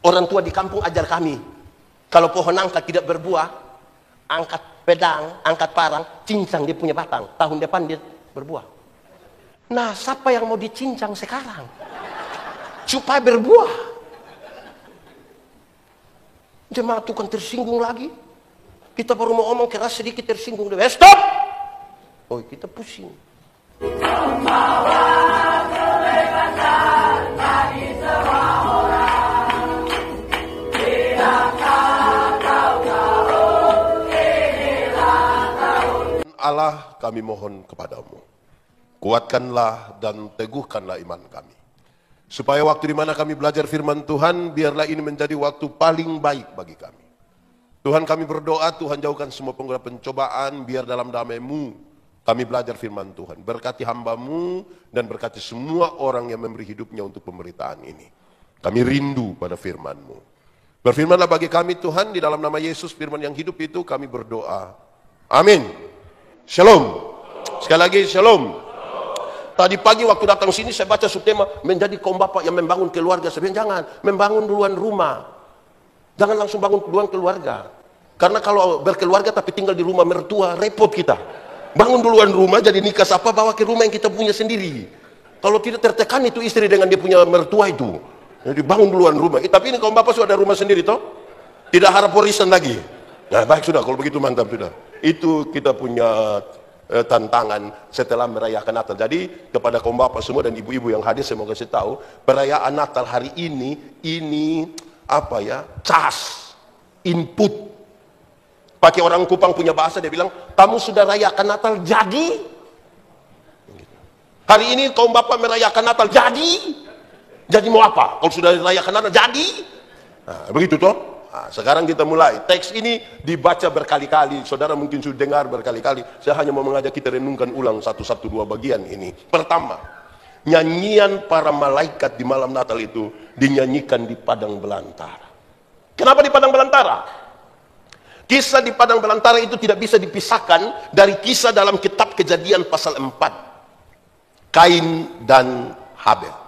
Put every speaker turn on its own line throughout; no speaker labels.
Orang tua di kampung ajar kami, kalau pohon nangka tidak berbuah, angkat pedang, angkat parang, cincang dia punya batang. Tahun depan dia berbuah. Nah, siapa yang mau dicincang sekarang? Supaya berbuah. Jemaat tukang tersinggung lagi. Kita baru mau ngomong keras sedikit tersinggung. Stop! Oh, kita pusing. Allah, kami mohon kepadamu, kuatkanlah dan teguhkanlah iman kami, supaya waktu di mana kami belajar firman Tuhan, biarlah ini menjadi waktu paling baik bagi kami. Tuhan, kami berdoa, Tuhan jauhkan semua pencobaan, biar dalam damai-Mu kami belajar firman Tuhan. Berkati hamba-Mu dan berkati semua orang yang memberi hidupnya untuk pemberitaan ini. Kami rindu pada firman-Mu. Berfirmanlah bagi kami Tuhan, di dalam nama Yesus firman yang hidup itu kami berdoa. Amin. Shalom. Sekali lagi shalom. Tadi pagi waktu datang sini saya baca subtema menjadi kaum bapak yang membangun keluarga. Saya bilang jangan, membangun duluan rumah. Jangan langsung bangun duluan keluarga. Karena kalau berkeluarga tapi tinggal di rumah mertua, repot kita. Bangun duluan rumah, jadi nikah siapa bawa ke rumah yang kita punya sendiri. Kalau tidak tertekan itu istri dengan dia punya mertua itu. Jadi bangun duluan rumah. Tapi ini kaum bapak sudah ada rumah sendiri toh? Tidak harap warisan lagi. Nah, baik sudah, kalau begitu mantap sudah. Itu kita punya tantangan setelah merayakan Natal. Jadi kepada kaum bapak semua dan ibu-ibu yang hadir, saya mau kasih tahu, perayaan Natal hari ini apa ya? Cas, input. Pakai orang Kupang punya bahasa, dia bilang, kamu sudah rayakan Natal jadi. Hari ini kaum bapak merayakan Natal jadi. Jadi mau apa? Kalau sudah rayakan Natal jadi. Nah, begitu toh? Nah, sekarang kita mulai. Teks ini dibaca berkali-kali. Saudara mungkin sudah dengar berkali-kali. Saya hanya mau mengajak kita renungkan ulang satu-satu dua bagian ini. Pertama, nyanyian para malaikat di malam Natal itu dinyanyikan di padang belantara. Kenapa di padang belantara? Kisah di padang belantara itu tidak bisa dipisahkan dari kisah dalam kitab Kejadian pasal 4. Kain dan Habel.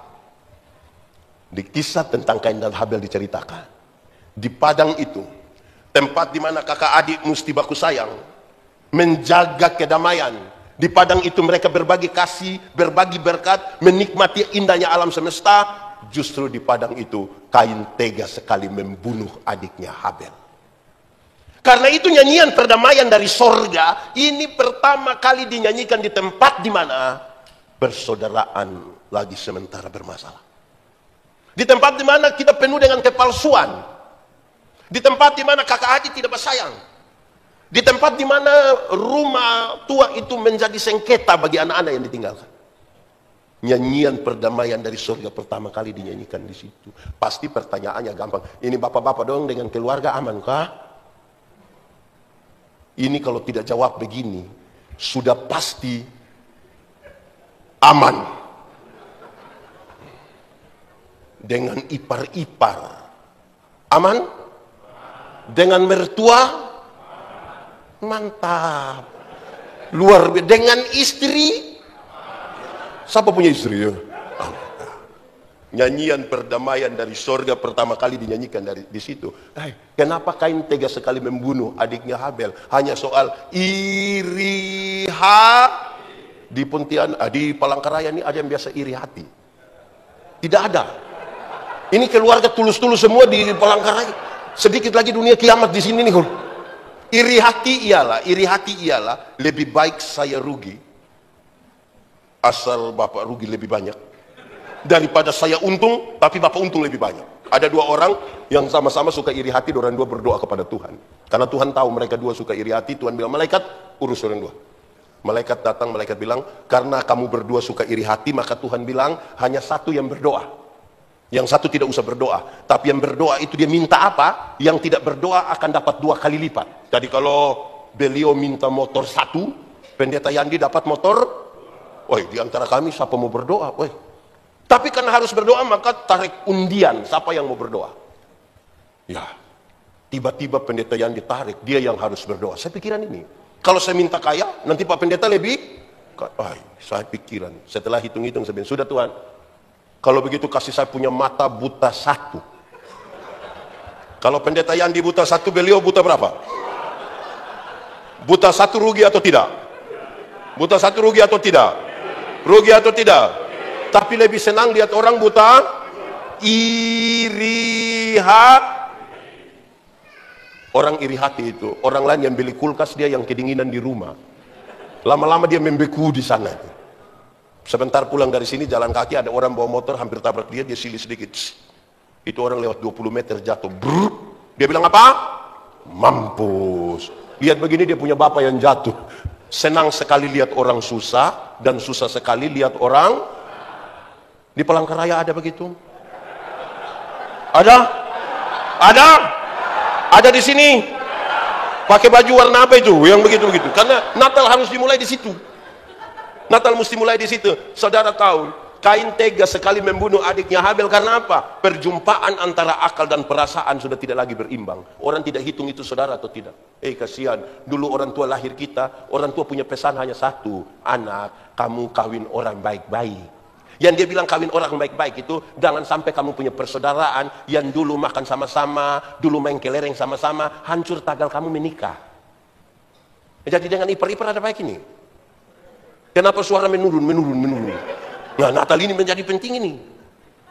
Di kisah tentang Kain dan Habel diceritakan. Di padang itu, tempat di mana kakak adik mesti baku sayang, menjaga kedamaian. Di padang itu mereka berbagi kasih, berbagi berkat, menikmati indahnya alam semesta. Justru di padang itu, Kain tega sekali membunuh adiknya Habel. Karena itu nyanyian perdamaian dari sorga, ini pertama kali dinyanyikan di tempat di mana persaudaraan lagi sementara bermasalah. Di tempat di mana kita penuh dengan kepalsuan. Di tempat di mana kakak adik tidak bersayang. Di tempat di mana rumah tua itu menjadi sengketa bagi anak-anak yang ditinggalkan. Nyanyian perdamaian dari surga pertama kali dinyanyikan di situ. Pasti pertanyaannya gampang. Ini bapak-bapak dong dengan keluarga aman kah? Ini kalau tidak jawab begini, sudah pasti aman. Dengan ipar-ipar aman? Dengan mertua mantap, luar biasa. Dengan istri, siapa punya istri ya? Nyanyian perdamaian dari sorga pertama kali dinyanyikan di situ. Kenapa Kain tega sekali membunuh adiknya Habel? Hanya soal iri hati. Di Pontianak, di Palangkaraya ini ada yang biasa iri hati. Tidak ada. Ini keluarga tulus-tulus semua di Palangkaraya. Sedikit lagi dunia kiamat di sini nih. Iri hati ialah lebih baik saya rugi asal bapak rugi lebih banyak daripada saya untung tapi bapak untung lebih banyak. Ada dua orang yang sama-sama suka iri hati, orang dua berdoa kepada Tuhan. Karena Tuhan tahu mereka dua suka iri hati, Tuhan bilang, malaikat urus orang dua. Malaikat datang, malaikat bilang, karena kamu berdua suka iri hati, maka Tuhan bilang hanya satu yang berdoa. Yang satu tidak usah berdoa, tapi yang berdoa itu dia minta apa? Yang tidak berdoa akan dapat 2 kali lipat. Jadi kalau beliau minta motor 1, pendeta Yandi dapat motor. Woi, di antara kami siapa mau berdoa? Woi. Tapi karena harus berdoa maka tarik undian siapa yang mau berdoa. Ya, tiba-tiba pendeta Yandi tarik, dia yang harus berdoa. Saya pikiran ini, kalau saya minta kaya, nanti Pak Pendeta lebih. Saya pikiran, setelah hitung-hitung saya bilang, sudah Tuhan, kalau begitu kasih saya punya mata buta 1. Kalau pendeta Yandi buta satu, beliau buta berapa? Buta satu rugi atau tidak? Buta satu rugi atau tidak? Rugi atau tidak? Tapi lebih senang lihat orang buta iri hati. Orang iri hati itu orang lain yang beli kulkas, dia yang kedinginan di rumah. Lama-lama dia membeku di sana. Sebentar pulang dari sini jalan kaki, ada orang bawa motor hampir tabrak dia, dia silih sedikit. Itu orang lewat 20 meter jatuh. Brrr. Dia bilang apa? Mampus. Lihat begini, dia punya bapak yang jatuh. Senang sekali lihat orang susah, dan susah sekali lihat orang. Di Palangkaraya ada begitu? Ada? Ada? Ada di sini? Pakai baju warna apa itu? Yang begitu-begitu. Karena Natal harus dimulai di situ. Natal mesti mulai di situ. Saudara tahu, Kain tega sekali membunuh adiknya Habel karena apa? Perjumpaan antara akal dan perasaan sudah tidak lagi berimbang. Orang tidak hitung itu saudara atau tidak. Kasihan. Dulu orang tua lahir kita, orang tua punya pesan hanya satu. Anak, kamu kawin orang baik-baik. Yang dia bilang kawin orang baik-baik itu, jangan sampai kamu punya persaudaraan yang dulu makan sama-sama, dulu main kelereng sama-sama, hancur tagal kamu menikah. Jadi dengan ipar-ipar ada baik ini. Kenapa suara menurun? Nah, Natal ini menjadi penting ini.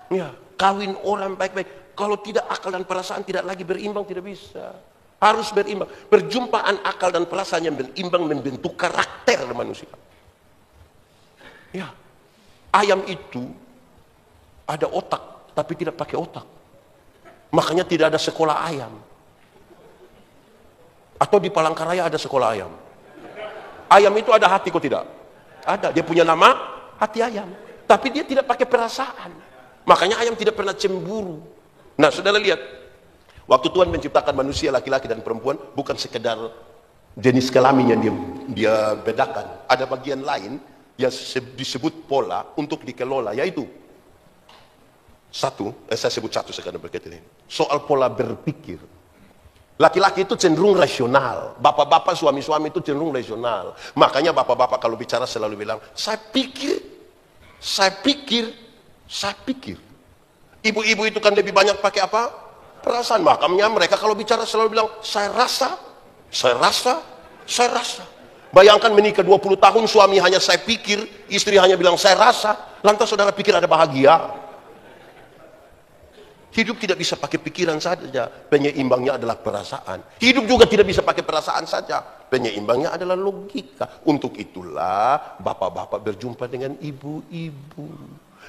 Ya, kawin orang baik-baik. Kalau tidak akal dan perasaan tidak lagi berimbang, tidak bisa. Harus berimbang. Perjumpaan akal dan perasaan yang berimbang membentuk karakter manusia. Ya, ayam itu ada otak, tapi tidak pakai otak. Makanya tidak ada sekolah ayam. Atau di Palangkaraya ada sekolah ayam. Ayam itu ada hati kok tidak? Ada. Dia punya nama hati ayam. Tapi dia tidak pakai perasaan. Makanya ayam tidak pernah cemburu. Nah, saudara lihat. Waktu Tuhan menciptakan manusia laki-laki dan perempuan, bukan sekedar jenis kelamin yang dia bedakan. Ada bagian lain yang disebut pola untuk dikelola, yaitu saya sebut satu sekarang berkaitan ini. Soal pola berpikir. Laki-laki itu cenderung rasional. Bapak-bapak, suami-suami itu cenderung rasional. Makanya bapak-bapak kalau bicara selalu bilang, saya pikir. Ibu-ibu itu kan lebih banyak pakai apa? Perasaan. Makanya mereka kalau bicara selalu bilang, saya rasa. Bayangkan menikah 20 tahun, suami hanya saya pikir, istri hanya bilang saya rasa. Lantas saudara pikir ada bahagia? Hidup tidak bisa pakai pikiran saja, penyeimbangnya adalah perasaan. Hidup juga tidak bisa pakai perasaan saja, penyeimbangnya adalah logika. Untuk itulah bapak-bapak berjumpa dengan ibu-ibu.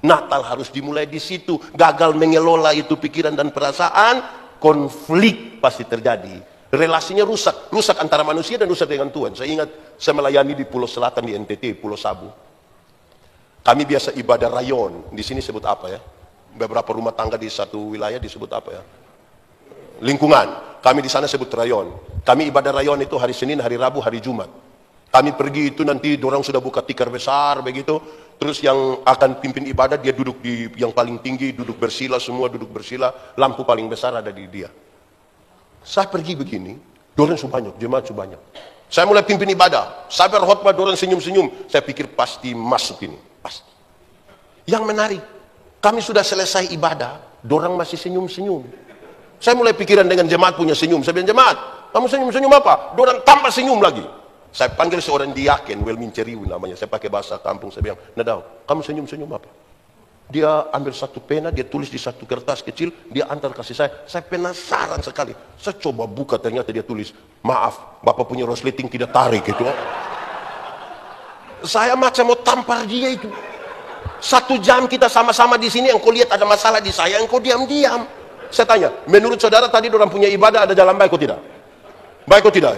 Natal harus dimulai di situ. Gagal mengelola itu pikiran dan perasaan, konflik pasti terjadi. Relasinya rusak antara manusia dan rusak dengan Tuhan. Saya ingat saya melayani di Pulau Selatan di NTT, Pulau Sabu. Kami biasa ibadah rayon. Di sini sebut apa ya? Beberapa rumah tangga di satu wilayah disebut apa ya? Lingkungan. Kami di sana sebut rayon. Kami ibadah rayon itu hari Senin, hari Rabu, hari Jumat. Kami pergi itu nanti dorang sudah buka tikar besar begitu. Terus yang akan pimpin ibadah dia duduk di yang paling tinggi, duduk bersila, semua duduk bersila. Lampu paling besar ada di dia. Saya pergi begini, dorang sebanyak, jemaat sebanyak. Saya mulai pimpin ibadah. Saya berkhotbah, dorang senyum-senyum. Saya pikir pasti masuk ini, pasti. Yang menarik, kami sudah selesai ibadah, dorang masih senyum-senyum. Saya mulai pikiran dengan jemaat punya senyum. Saya bilang, jemaat, kamu senyum-senyum apa? Dorang tambah senyum lagi. Saya panggil seorang diaken, Welmin Ceriu namanya. Saya pakai bahasa kampung. Saya bilang, Nadau, kamu senyum-senyum apa? Dia ambil satu pena, dia tulis di satu kertas kecil, dia antar kasih saya. Saya penasaran sekali. Saya coba buka, ternyata dia tulis, maaf, Bapak punya resleting tidak tarik itu. Saya macam mau tampar dia itu. 1 jam kita sama-sama di sini, engkau lihat ada masalah di saya, engkau diam-diam. Saya tanya, menurut saudara tadi orang punya ibadah ada jalan baik atau tidak? Baik atau tidak?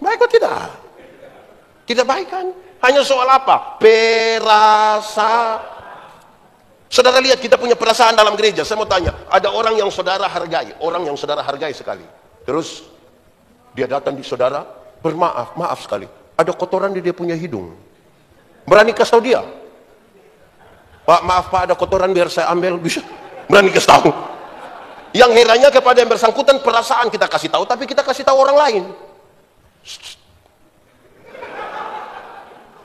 Baik atau tidak? Tidak baik kan? Hanya soal apa? Perasaan. Saudara lihat kita punya perasaan dalam gereja. Saya mau tanya, ada orang yang saudara hargai, orang yang saudara hargai sekali. Terus dia datang di saudara, bermaaf, maaf sekali. Ada kotoran di dia punya hidung. Berani kasih tahu dia? Pak, maaf Pak, ada kotoran biar saya ambil, bisa. Berani kasih tahu. Yang herannya kepada yang bersangkutan perasaan kita kasih tahu, tapi kita kasih tahu orang lain.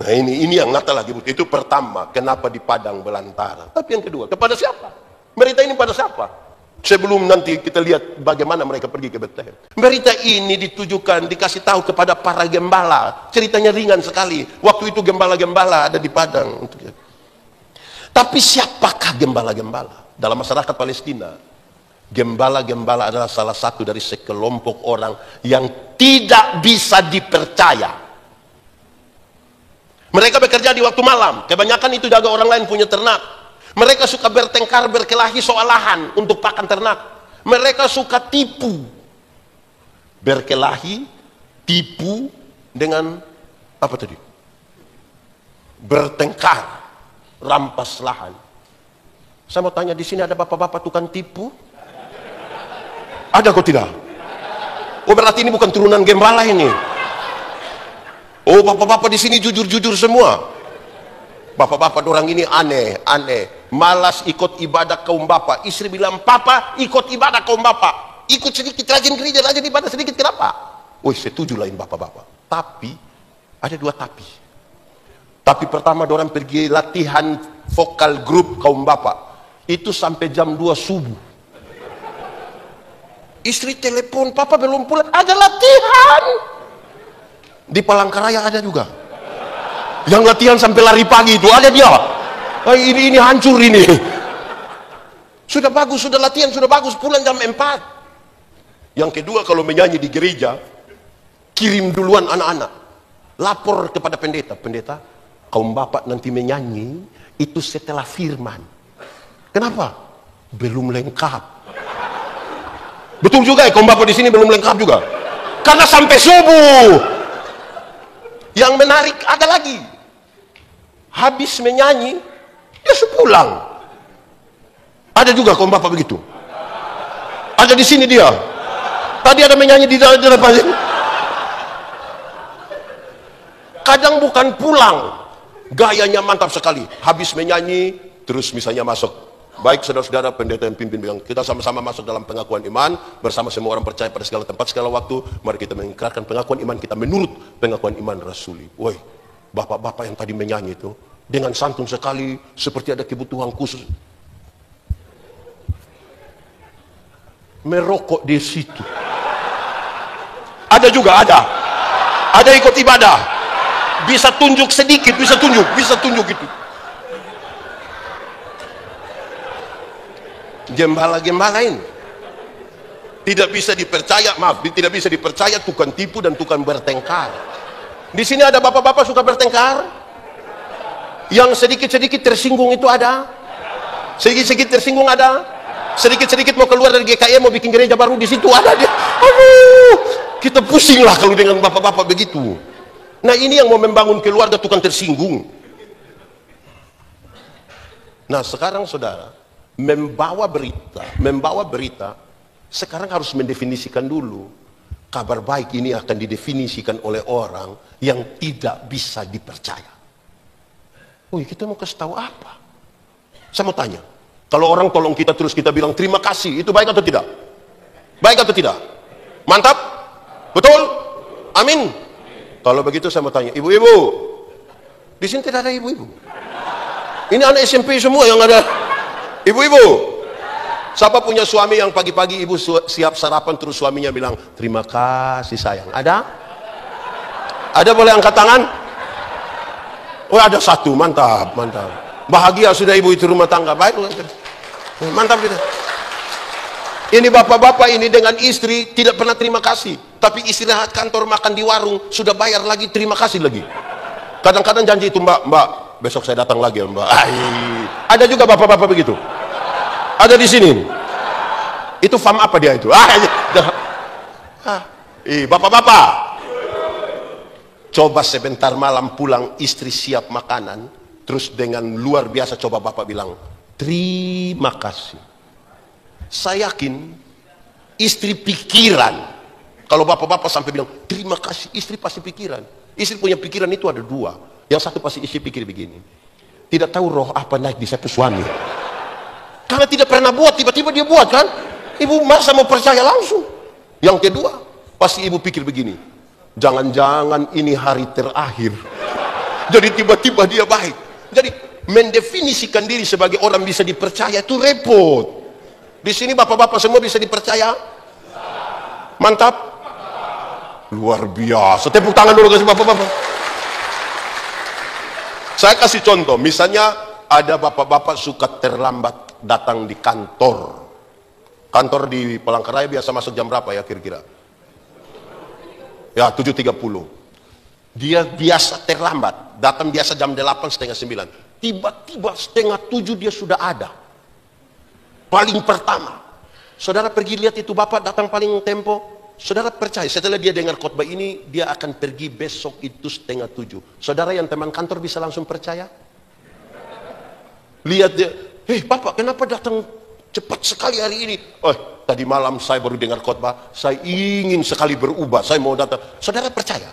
Nah ini yang Natal lagi. Itu pertama, kenapa di padang belantara. Tapi yang kedua, kepada siapa? Berita ini pada siapa? Sebelum nanti kita lihat bagaimana mereka pergi ke Betlehem. Berita ini ditujukan, dikasih tahu kepada para gembala. Ceritanya ringan sekali. Waktu itu gembala-gembala ada di padang. Tapi siapakah gembala-gembala? Dalam masyarakat Palestina, gembala-gembala adalah salah satu dari sekelompok orang yang tidak bisa dipercaya. Mereka bekerja di waktu malam. Kebanyakan itu jaga orang lain punya ternak. Mereka suka bertengkar, berkelahi soal lahan untuk pakan ternak. Mereka suka tipu. Berkelahi, tipu dengan apa tadi? Bertengkar, rampas lahan. Saya mau tanya, di sini ada bapak-bapak tukang tipu? Ada kok tidak? Oh, berarti ini bukan turunan gembala ini. Oh, bapak-bapak di sini jujur-jujur semua. Bapak-bapak orang ini aneh, malas ikut ibadah kaum bapak. Istri bilang, papa ikut ibadah kaum bapak, ikut sedikit, rajin gereja, rajin ibadah sedikit. Kenapa? Oh, setuju lain bapak-bapak. Tapi ada dua tapi. Tapi pertama, orang pergi latihan vokal grup kaum bapak itu sampai jam 2 subuh. Istri telepon, papa belum pulang, ada latihan. Di Palangkaraya ada juga yang latihan sampai lari pagi, itu ada dia. Ini hancur ini. Sudah bagus, sudah latihan, sudah bagus, pulang jam 4. Yang kedua, kalau menyanyi di gereja, kirim duluan anak-anak, lapor kepada pendeta. Pendeta, kaum bapak nanti menyanyi itu setelah firman. Kenapa? Belum lengkap. Betul juga ya, kaum bapak di sini belum lengkap juga. Karena sampai subuh. Yang menarik ada lagi. Habis menyanyi, dia sepulang. Ada juga kaum bapak begitu. Ada di sini dia. Tadi ada menyanyi di depan. Kadang bukan pulang, gayanya mantap sekali. Habis menyanyi, terus misalnya masuk. Baik saudara-saudara, pendeta yang pimpin bilang, kita sama-sama masuk dalam pengakuan iman bersama semua orang percaya pada segala tempat, segala waktu. Mari kita mengikrarkan pengakuan iman kita menurut pengakuan iman rasuli. Woi, bapak-bapak yang tadi menyanyi itu dengan santun sekali, seperti ada kebutuhan khusus. Merokok di situ. Ada juga, ada ikut ibadah. Bisa tunjuk sedikit, bisa tunjuk gitu. Gembala-gembala ini tidak bisa dipercaya, tidak bisa dipercaya, tukang tipu dan tukang bertengkar. Di sini ada bapak-bapak suka bertengkar, yang sedikit-sedikit tersinggung itu ada, sedikit-sedikit tersinggung ada, sedikit-sedikit mau keluar dari GKM mau bikin gereja baru di situ ada dia. Aduh, kita pusing lah kalau dengan bapak-bapak begitu. Nah, ini yang mau membangun keluarga tukang tersinggung. Nah, sekarang saudara, membawa berita sekarang harus mendefinisikan dulu. Kabar baik ini akan didefinisikan oleh orang yang tidak bisa dipercaya. Oh, kita mau kasih tahu apa? Saya mau tanya, kalau orang tolong kita terus kita bilang terima kasih, itu baik atau tidak? Baik atau tidak? Mantap? Betul? Amin. Kalau begitu saya mau tanya, ibu-ibu, di sini tidak ada ibu-ibu. Ini anak SMP semua yang ada. Ibu-ibu, siapa punya suami yang pagi-pagi ibu siap sarapan terus suaminya bilang terima kasih sayang? Ada? Ada, boleh angkat tangan? Oh, ada satu, mantap. Bahagia sudah ibu itu rumah tangga. Baik, mantap kita. Ini bapak-bapak ini dengan istri tidak pernah terima kasih, tapi istirahat kantor makan di warung sudah bayar lagi, terima kasih lagi. Kadang-kadang janji itu, mbak besok saya datang lagi ya mbak. Ada juga bapak-bapak begitu. Ada di sini. Itu fam apa dia itu? Bapak-bapak, coba sebentar malam pulang istri siap makanan, terus dengan luar biasa coba bapak bilang terima kasih. Saya yakin istri pikiran. Kalau bapak-bapak sampai bilang terima kasih, istri pasti pikiran. Istri punya pikiran itu ada dua. Yang satu pasti istri pikir begini, tidak tahu roh apa naik di satu suami, karena tidak pernah buat, tiba-tiba dia buat kan. Ibu masa mau percaya langsung. Yang kedua pasti ibu pikir begini, jangan-jangan ini hari terakhir, jadi tiba-tiba dia baik. Jadi mendefinisikan diri sebagai orang bisa dipercaya itu repot. Di sini bapak-bapak semua bisa dipercaya? Mantap. Luar biasa. Tepuk tangan dulu kasih bapak-bapak. Saya kasih contoh, misalnya ada bapak-bapak suka terlambat datang di kantor. Kantor di Palangkaraya biasa masuk jam berapa ya kira-kira? Ya 7.30. Dia biasa terlambat, datang biasa jam 8, setengah 9. Tiba-tiba setengah 7 dia sudah ada. Paling pertama. Saudara pergi lihat itu bapak datang paling tempo. Saudara percaya setelah dia dengar khotbah ini, dia akan pergi besok itu setengah 7. Saudara yang teman kantor bisa langsung percaya? Lihat dia, hei bapak kenapa datang cepat sekali hari ini? Oh, tadi malam saya baru dengar khotbah, saya ingin sekali berubah, saya mau datang. Saudara percaya?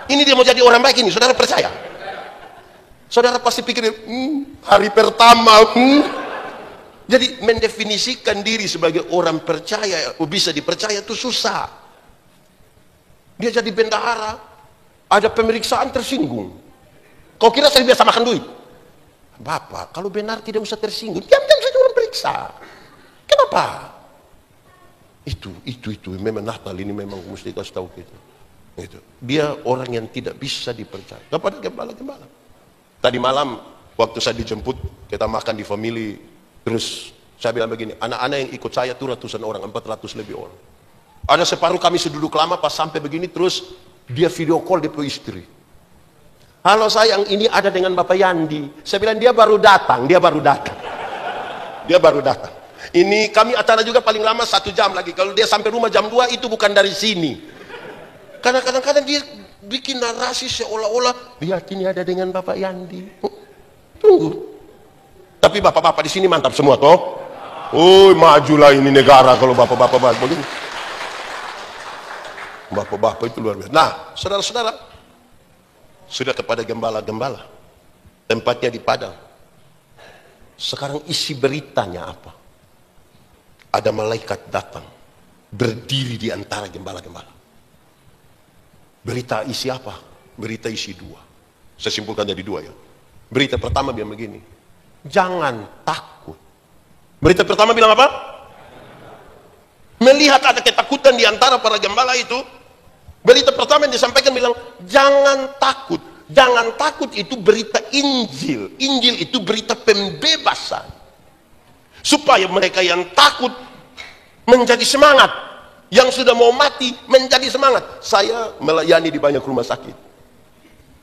Ini dia mau jadi orang baik ini, saudara percaya? Saudara pasti pikir, hari pertama, Jadi mendefinisikan diri sebagai orang percaya, bisa dipercaya itu susah. Dia jadi bendahara, ada pemeriksaan tersinggung. Kau kira saya biasa makan duit? Bapak, kalau benar tidak usah tersinggung, diam-diam saja orang periksa. Kenapa? Itu memang Natal ini memang mesti kasih tahu kita. Itu. Dia orang yang tidak bisa dipercaya. Kepada gembala-gembala. Tadi malam waktu saya dijemput, kita makan di family, terus saya bilang begini, anak-anak yang ikut saya itu ratusan orang, 400 lebih orang. Ada separuh kami seduduk lama, pas sampai begini terus dia video call dia istri. Halo sayang, ini ada dengan Bapak Yandi. Saya bilang dia baru datang. Dia baru datang. Ini kami acara juga paling lama 1 jam lagi. Kalau dia sampai rumah jam 2 itu bukan dari sini. Karena kadang-kadang dia bikin narasi seolah-olah lihat ini ada dengan Bapak Yandi. Tunggu. Tapi bapak-bapak di sini mantap semua toh. Oh, majulah ini negara kalau bapak-bapak begini. Bapak-bapak itu luar biasa. Nah, saudara-saudara, sudah kepada gembala-gembala, tempatnya di Padang. Sekarang isi beritanya apa? Ada malaikat datang, berdiri di antara gembala-gembala. Berita isi apa? Berita isi 2. Saya simpulkan jadi 2 ya. Berita pertama bilang begini, jangan takut. Berita pertama bilang apa? Melihat ada ketakutan di antara para gembala itu. Berita pertama yang disampaikan bilang, jangan takut. Jangan takut itu berita Injil. Injil itu berita pembebasan. Supaya mereka yang takut menjadi semangat. Yang sudah mau mati menjadi semangat. Saya melayani di banyak rumah sakit.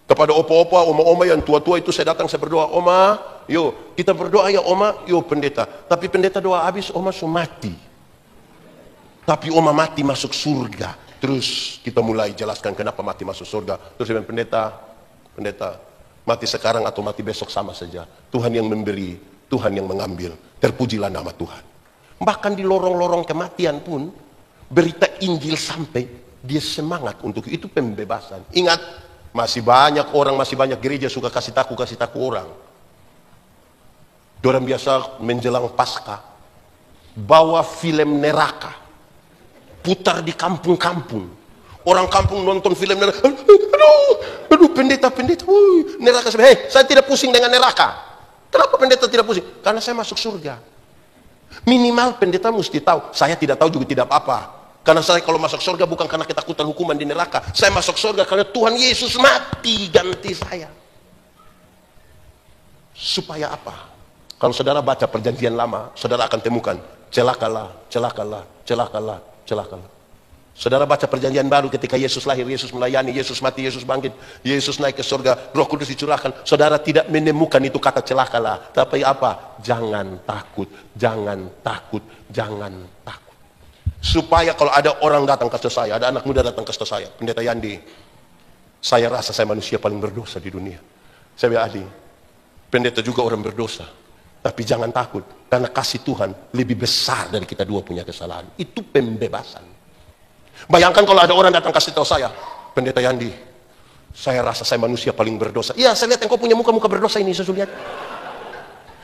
Kepada opa-opa, oma-oma yang tua-tua itu saya datang, saya berdoa, oma, yo kita berdoa ya oma, yo pendeta. Tapi pendeta doa habis, oma sudah mati. Tapi oma mati masuk surga. Terus kita mulai jelaskan kenapa mati masuk surga. Terus dia bilang, pendeta, mati sekarang atau mati besok sama saja. Tuhan yang memberi, Tuhan yang mengambil. Terpujilah nama Tuhan. Bahkan di lorong-lorong kematian pun, berita Injil sampai, dia semangat untuk itu pembebasan. Ingat, masih banyak orang, masih banyak gereja suka kasih taku orang. Dorang biasa menjelang Paskah, bawa film neraka. Putar di kampung-kampung. Orang kampung nonton film neraka. Aduh, pendeta, neraka. Hei, saya tidak pusing dengan neraka. Kenapa pendeta tidak pusing? Karena saya masuk surga. Minimal pendeta mesti tahu. Saya tidak tahu juga tidak apa-apa. Karena saya kalau masuk surga bukan karena ketakutan hukuman di neraka. Saya masuk surga karena Tuhan Yesus mati ganti saya. Supaya apa? Kalau saudara baca perjanjian lama, saudara akan temukan celakalah. Saudara baca perjanjian baru ketika Yesus lahir, Yesus melayani, Yesus mati, Yesus bangkit, Yesus naik ke surga, Roh Kudus dicurahkan. Saudara tidak menemukan itu kata celakalah. Tapi apa? Jangan takut. Supaya kalau ada orang datang ke saya, ada anak muda datang ke saya, pendeta Yandi, saya rasa saya manusia paling berdosa di dunia. Saya bilang, Adi, pendeta juga orang berdosa. Tapi jangan takut, karena kasih Tuhan lebih besar dari kita dua punya kesalahan. Itu pembebasan. Bayangkan kalau ada orang datang kasih tahu saya, pendeta Yandi, saya rasa saya manusia paling berdosa. Iya, saya lihat engkau punya muka-muka berdosa ini, saya lihat.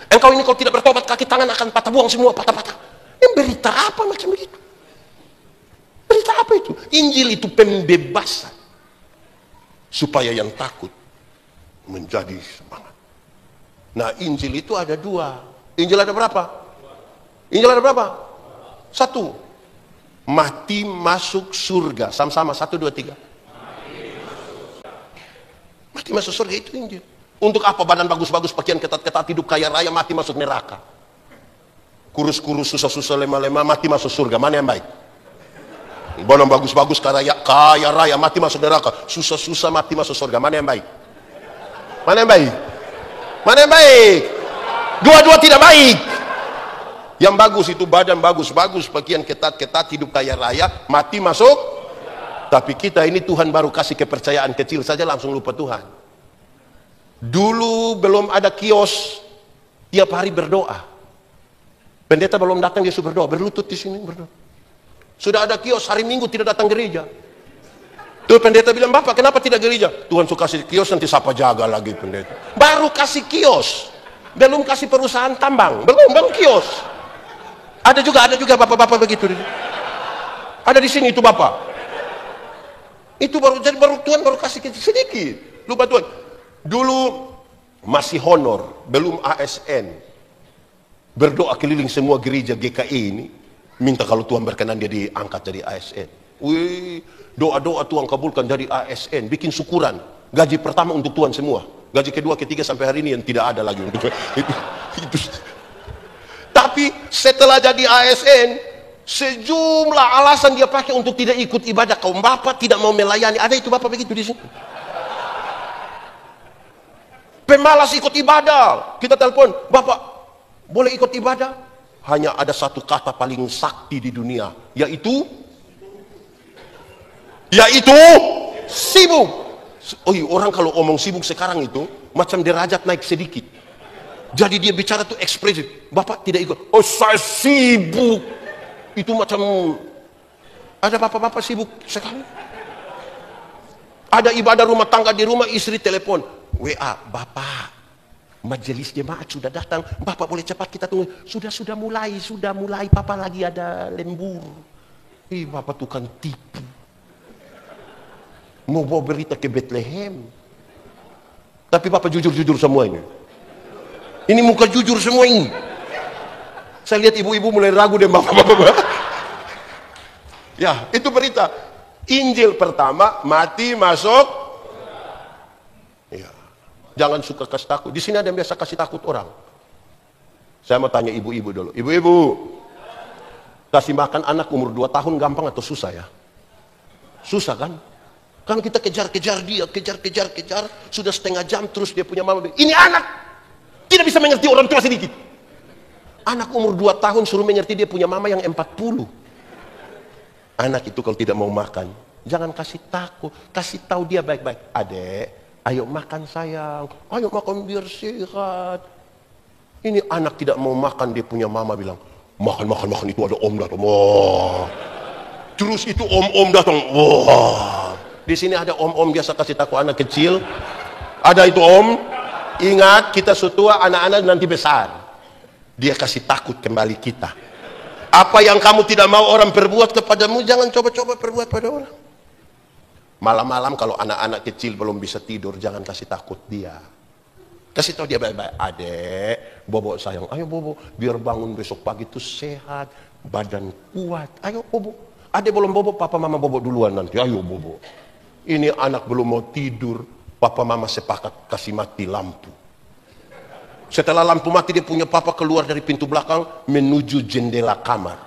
Engkau ini kalau tidak bertobat, kaki tangan akan patah, buang semua, patah-patah. Ini berita apa macam begitu? Berita apa itu? Injil itu pembebasan. Supaya yang takut menjadi semangat. Nah, Injil itu ada 2. Injil ada berapa? Injil ada berapa? Satu. Mati masuk surga. Sama-sama, 1, 2, 3. Mati masuk surga itu Injil. Untuk apa badan bagus-bagus, pakaian ketat-ketat, hidup kaya raya, mati masuk neraka? Kurus-kurus, susah-susah, lemah-lemah, mati masuk surga. Mana yang baik? Badan bagus-bagus, kaya raya, mati masuk neraka. Susah-susah, mati masuk surga. Mana yang baik? Mana yang baik? Mana yang baik? Dua-dua tidak baik. Yang bagus itu badan bagus-bagus, pakaian ketat-ketat, hidup kaya raya, mati masuk. Tapi kita ini Tuhan baru kasih kepercayaan kecil saja langsung lupa Tuhan. Dulu belum ada kios, tiap hari berdoa. Pendeta belum datang, dia sudah berdoa, berlutut di sini berdoa. Sudah ada kios, hari Minggu tidak datang gereja. Tuh pendeta bilang, Bapak kenapa tidak gereja? Tuhan suka kasih kios, nanti siapa jaga lagi pendeta. Baru kasih kios, belum kasih perusahaan tambang, belum kios. Ada juga bapak-bapak begitu. Ada di sini itu bapak. Itu baru Tuhan baru kasih sedikit. Lupa Tuhan. Dulu masih honor, belum ASN. Berdoa keliling semua gereja GKI ini, minta kalau Tuhan berkenan dia diangkat jadi ASN. Wih, doa-doa Tuhan kabulkan jadi ASN, bikin syukuran. Gaji pertama untuk Tuhan semua. Gaji kedua, ketiga sampai hari ini yang tidak ada lagi untuk itu. Tapi setelah jadi ASN, sejumlah alasan dia pakai untuk tidak ikut ibadah. Kaum bapak tidak mau melayani. Ada itu bapak begitu di sini. Pemalas ikut ibadah. Kita telepon, Bapak boleh ikut ibadah? Hanya ada satu kata paling sakti di dunia, yaitu sibuk. Oh, orang kalau omong sibuk sekarang itu macam derajat naik sedikit. Jadi dia bicara tuh ekspresif. Bapak tidak ikut. Oh, saya sibuk. Itu macam ada bapak-bapak sibuk sekali. Ada ibadah rumah tangga di rumah, istri telepon, WA, Bapak, majelis jemaat sudah datang. Bapak boleh cepat kita tunggu. Sudah mulai. Papa lagi ada lembur. Bapak tukang tipu. Mau bawa berita ke Bethlehem. Tapi Bapak jujur-jujur semuanya. Ini muka jujur semua ini. Saya lihat ibu-ibu mulai ragu deh bapak-bapak. Ya, itu berita. Injil pertama, mati masuk. Ya. Jangan suka kasih takut. Di sini ada yang biasa kasih takut orang. Saya mau tanya ibu-ibu dulu. Ibu-ibu, kasih makan anak umur 2 tahun gampang atau susah ya? Susah kan? Kan kita kejar-kejar dia, kejar. Sudah setengah jam terus dia punya mama. Ini anak tidak bisa mengerti orang tua sedikit. Anak umur 2 tahun suruh mengerti dia punya mama yang 40. Anak itu kalau tidak mau makan, jangan kasih takut, kasih tahu dia baik-baik. Adek, ayo makan sayang, ayo makan biar sehat. Ini anak tidak mau makan, dia punya mama bilang, makan, itu ada om datang. Wah. Terus itu om datang. Wah. Di sini ada om biasa kasih takut anak kecil. Ada itu om. Ingat, kita sutua anak-anak nanti besar. Dia kasih takut kembali kita. Apa yang kamu tidak mau orang perbuat kepadamu, jangan coba-coba perbuat pada orang. Malam-malam kalau anak-anak kecil belum bisa tidur, jangan kasih takut dia. Kasih tahu dia baik-baik. Adek, bobo sayang, ayo bobo, biar bangun besok pagi itu sehat, badan kuat. Ayo bobo. Adek belum bobo, papa mama bobo duluan nanti. Ayo bobo. Ini anak belum mau tidur, papa mama sepakat kasih mati lampu. Setelah lampu mati, dia punya papa keluar dari pintu belakang menuju jendela kamar.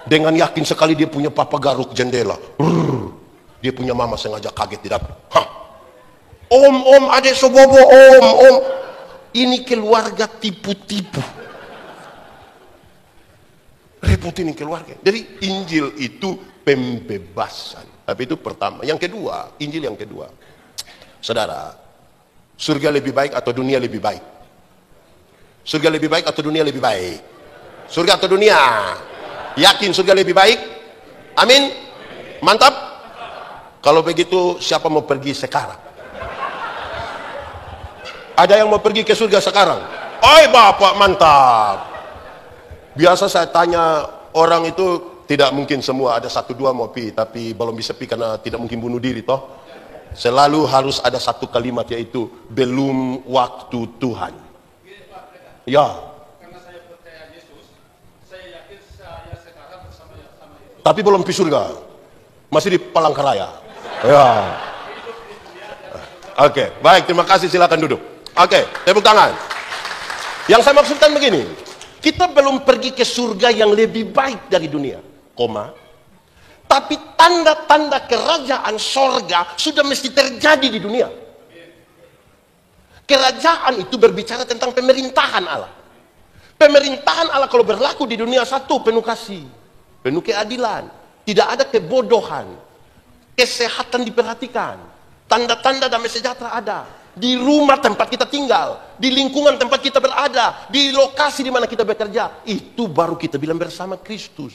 Dengan yakin sekali dia punya papa garuk jendela. Dia punya mama sengaja kaget di dapur. Om, adek sobobo, om. Ini keluarga tipu-tipu. Repot ini keluarga. Jadi Injil itu pembebasan. Tapi itu pertama. Yang kedua, Injil yang kedua. Saudara, surga lebih baik atau dunia lebih baik? Surga lebih baik atau dunia lebih baik? Surga atau dunia? Yakin surga lebih baik? Amin? Mantap? Kalau begitu siapa mau pergi sekarang? Ada yang mau pergi ke surga sekarang? Oi bapak, mantap. Biasa saya tanya orang itu, tidak mungkin semua, ada 1-2 mau pergi, tapi belum bisa pergi karena tidak mungkin bunuh diri toh. Selalu harus ada satu kalimat, yaitu belum waktu Tuhan. Ya.
Karena saya percaya Yesus,
Tapi belum pergi surga. Masih di Palangkaraya. Ya. Oke, baik, terima kasih, silakan duduk. Oke, tepuk tangan. Yang saya maksudkan begini, kita belum pergi ke surga yang lebih baik dari dunia, tapi tanda-tanda kerajaan sorga sudah mesti terjadi di dunia. Kerajaan itu berbicara tentang pemerintahan Allah. Pemerintahan Allah kalau berlaku di dunia, satu, penuh kasih, penuh keadilan, tidak ada kebodohan, kesehatan diperhatikan, tanda-tanda damai sejahtera ada. Di rumah tempat kita tinggal, di lingkungan tempat kita berada, di lokasi di mana kita bekerja, itu baru kita bilang bersama Kristus.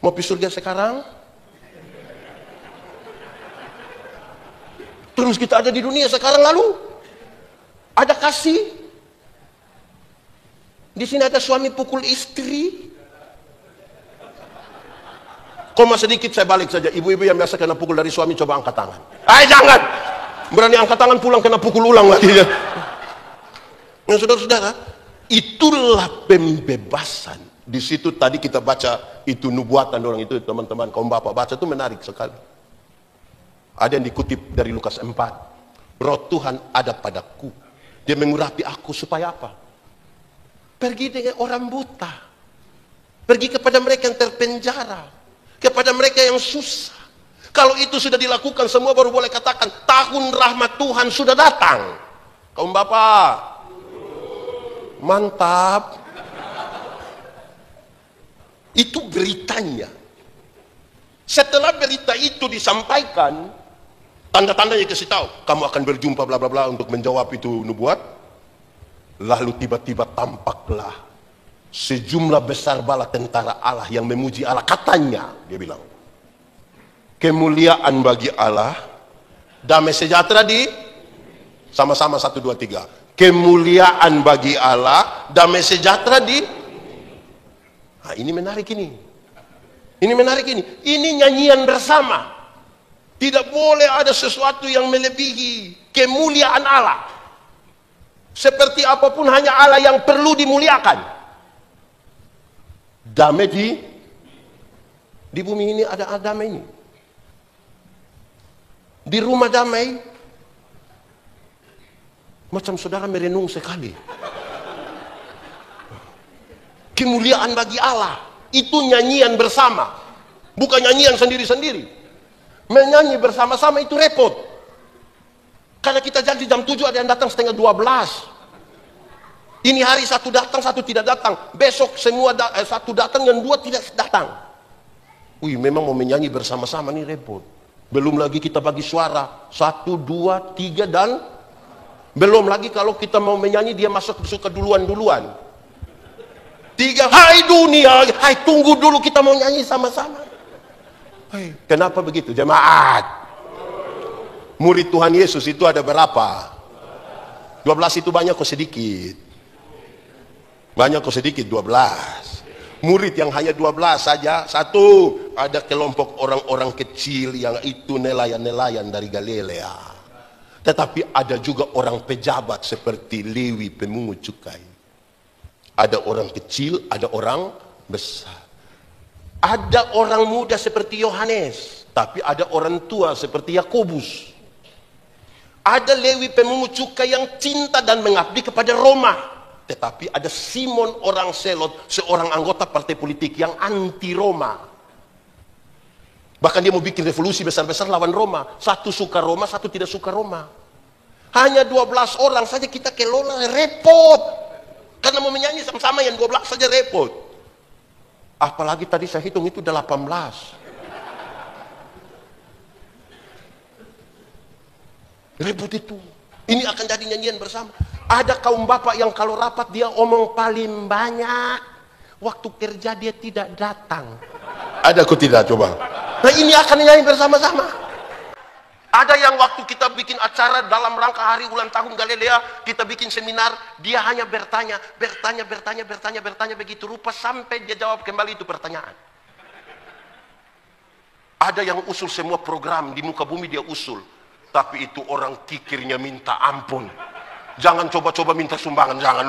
Mau pergi surga sekarang? Terus kita ada di dunia sekarang, lalu ada kasih. Di sini ada suami pukul istri. Koma sedikit saya balik saja. Ibu-ibu yang biasa kena pukul dari suami, coba angkat tangan. Jangan! Berani angkat tangan pulang kena pukul ulang lagi. Nah, saudara-saudara, itulah pembebasan. Di situ tadi kita baca itu nubuatan orang itu, teman-teman kaum bapak baca itu menarik sekali. Ada yang dikutip dari Lukas 4. Roh Tuhan ada padaku. Dia mengurapi aku supaya apa? Pergi dengan orang buta. Pergi kepada mereka yang terpenjara. Kepada mereka yang susah. Kalau itu sudah dilakukan, semua baru boleh katakan tahun rahmat Tuhan sudah datang. Kaum bapak, mantap. Itu beritanya. Setelah berita itu disampaikan, tanda-tandanya kasih tahu, kamu akan berjumpa bla bla bla untuk menjawab itu nubuat. Lalu tiba-tiba tampaklah sejumlah besar bala tentara Allah yang memuji Allah. Katanya, dia bilang, kemuliaan bagi Allah, damai sejahtera di sama-sama 1, 2, 3. Kemuliaan bagi Allah, damai sejahtera di. Nah, ini menarik ini. Ini menarik ini. Ini nyanyian bersama. Tidak boleh ada sesuatu yang melebihi kemuliaan Allah. Seperti apapun hanya Allah yang perlu dimuliakan. Damai di bumi ini ada damai ini. Di rumah damai, macam saudara merenung sekali. Kemuliaan bagi Allah, itu nyanyian bersama. Bukan nyanyian sendiri-sendiri. Menyanyi bersama-sama itu repot. Karena kita janji jam 7, ada yang datang setengah 12. Ini hari satu datang, satu tidak datang. Besok semua satu datang, yang dua tidak datang. Wih, memang mau menyanyi bersama-sama ini repot. Belum lagi kita bagi suara 1, 2, 3 dan belum lagi kalau kita mau menyanyi dia masuk suka duluan-duluan. 3, hai dunia, hai tunggu dulu kita mau nyanyi sama-sama. Kenapa begitu jemaat? Murid Tuhan Yesus itu ada berapa? 12 itu banyak kok sedikit. Banyak kok sedikit 12. Murid yang hanya 12 saja, satu, ada kelompok orang-orang kecil yang itu nelayan-nelayan dari Galilea. Tetapi ada juga orang pejabat seperti Lewi pemungut cukai. Ada orang kecil, ada orang besar. Ada orang muda seperti Yohanes, tapi ada orang tua seperti Yakobus. Ada Lewi pemungut cukai yang cinta dan mengabdi kepada Roma. Tetapi ada Simon orang Selot, seorang anggota partai politik yang anti Roma. Bahkan dia mau bikin revolusi besar-besar lawan Roma. Satu suka Roma, satu tidak suka Roma. Hanya 12 orang saja kita kelola, repot. Karena mau menyanyi sama-sama yang 12 saja repot. Apalagi tadi saya hitung itu 18. Repot itu. Ini akan jadi nyanyian bersama. Ada kaum bapak yang kalau rapat dia omong paling banyak. Waktu kerja dia tidak datang. Ada kok tidak coba? Nah ini akan nyanyi bersama-sama. Ada yang waktu kita bikin acara dalam rangka hari ulang tahun Galilea, kita bikin seminar, dia hanya bertanya begitu rupa sampai dia jawab kembali itu pertanyaan. Ada yang usul semua program di muka bumi dia usul. Tapi itu orang kikirnya minta ampun. Jangan coba-coba minta sumbangan, jangan.